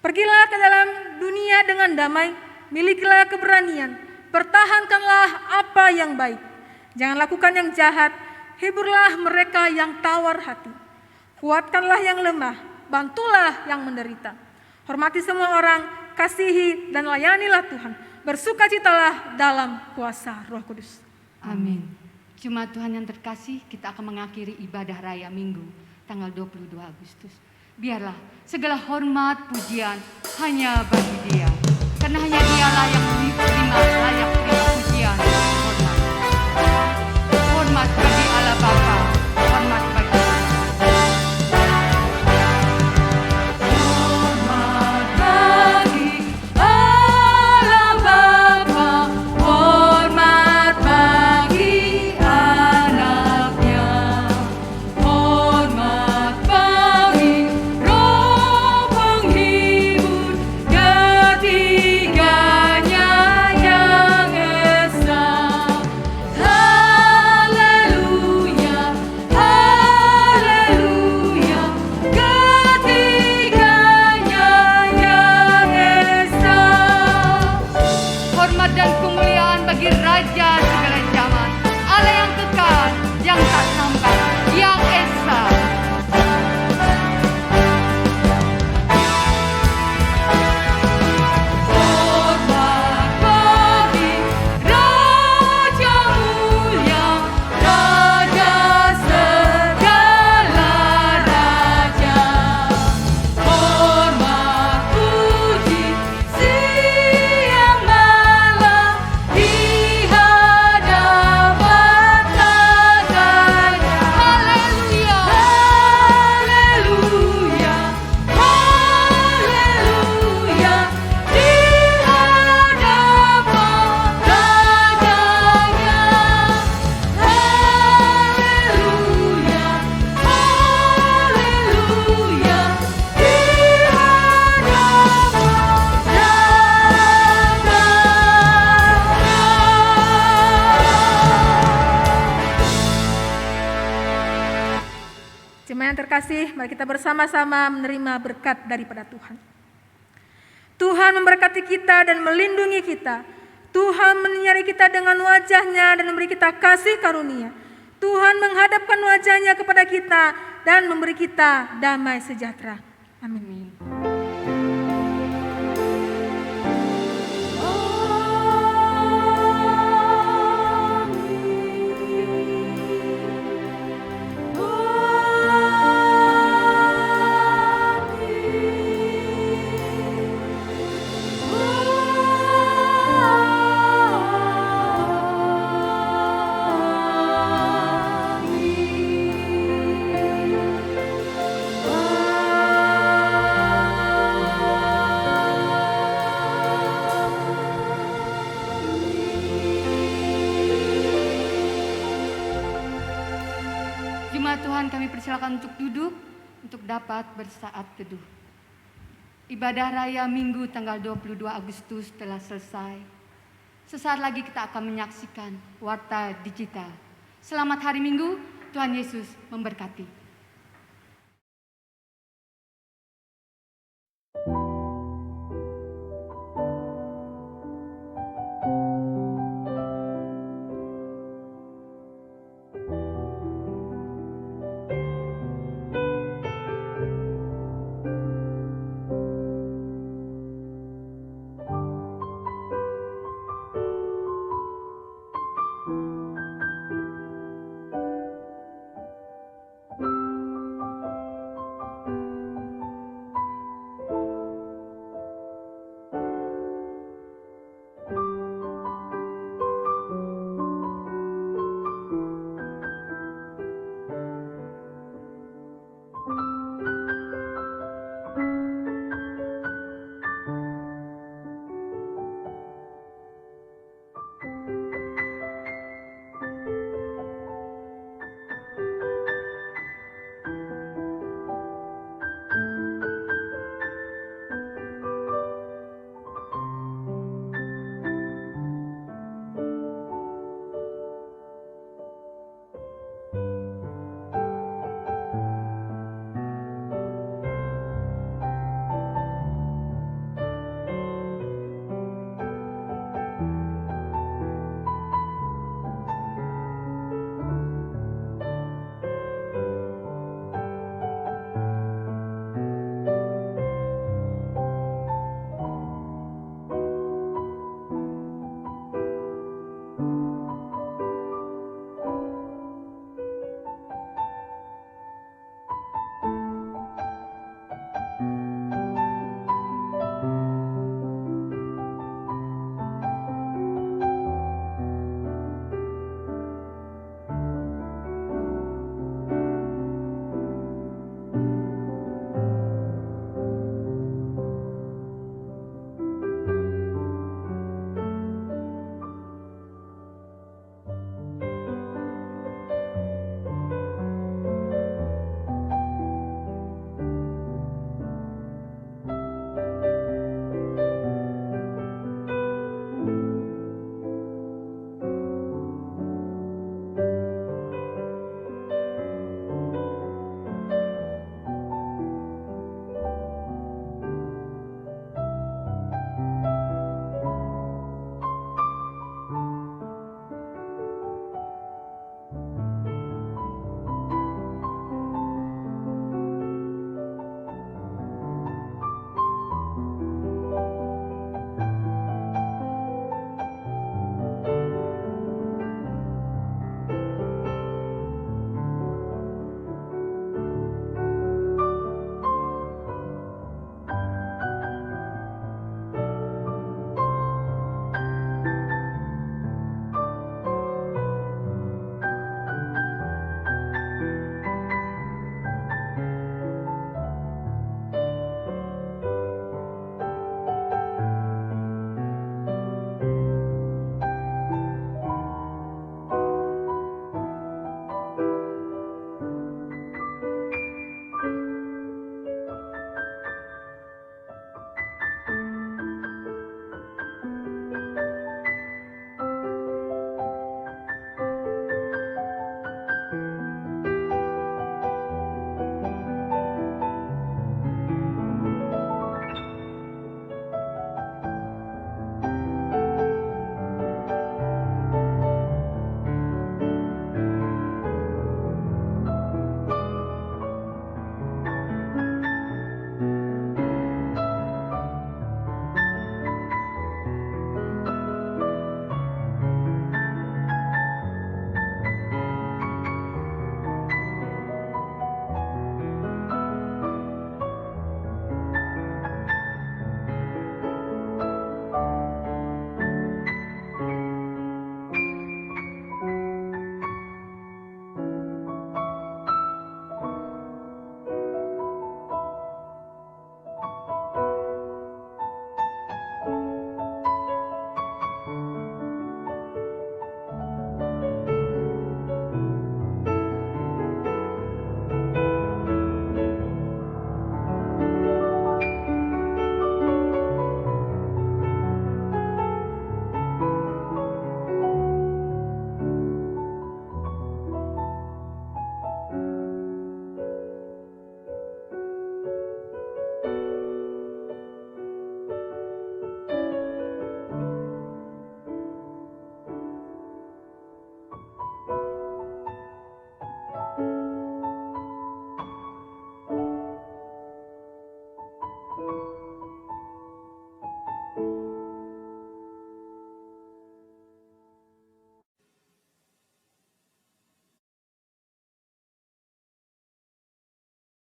Pergilah ke dalam dunia dengan damai, milikilah keberanian, pertahankanlah apa yang baik. Jangan lakukan yang jahat, hiburlah mereka yang tawar hati. Kuatkanlah yang lemah, bantulah yang menderita. Hormati semua orang, kasihi dan layanilah Tuhan. Bersukacitalah dalam kuasa Roh Kudus. Amin. Jemaat Tuhan yang terkasih, kita akan mengakhiri ibadah raya Minggu tanggal 22 Agustus. Biarlah segala hormat pujian hanya bagi Dia, karena hanya Dialah yang layak terima pujian dan hormat. Hormat bagi Allah Bapa, hormat bagi mari kita bersama-sama menerima berkat daripada Tuhan. Tuhan memberkati kita dan melindungi kita. Tuhan menyinari kita dengan wajah-Nya dan memberi kita kasih karunia. Tuhan menghadapkan wajah-Nya kepada kita dan memberi kita damai sejahtera. Amin. Silakan untuk duduk, untuk dapat bersaat teduh. Ibadah raya Minggu tanggal 22 Agustus telah selesai. Sesaat lagi kita akan menyaksikan Warta Digital. Selamat hari Minggu, Tuhan Yesus memberkati.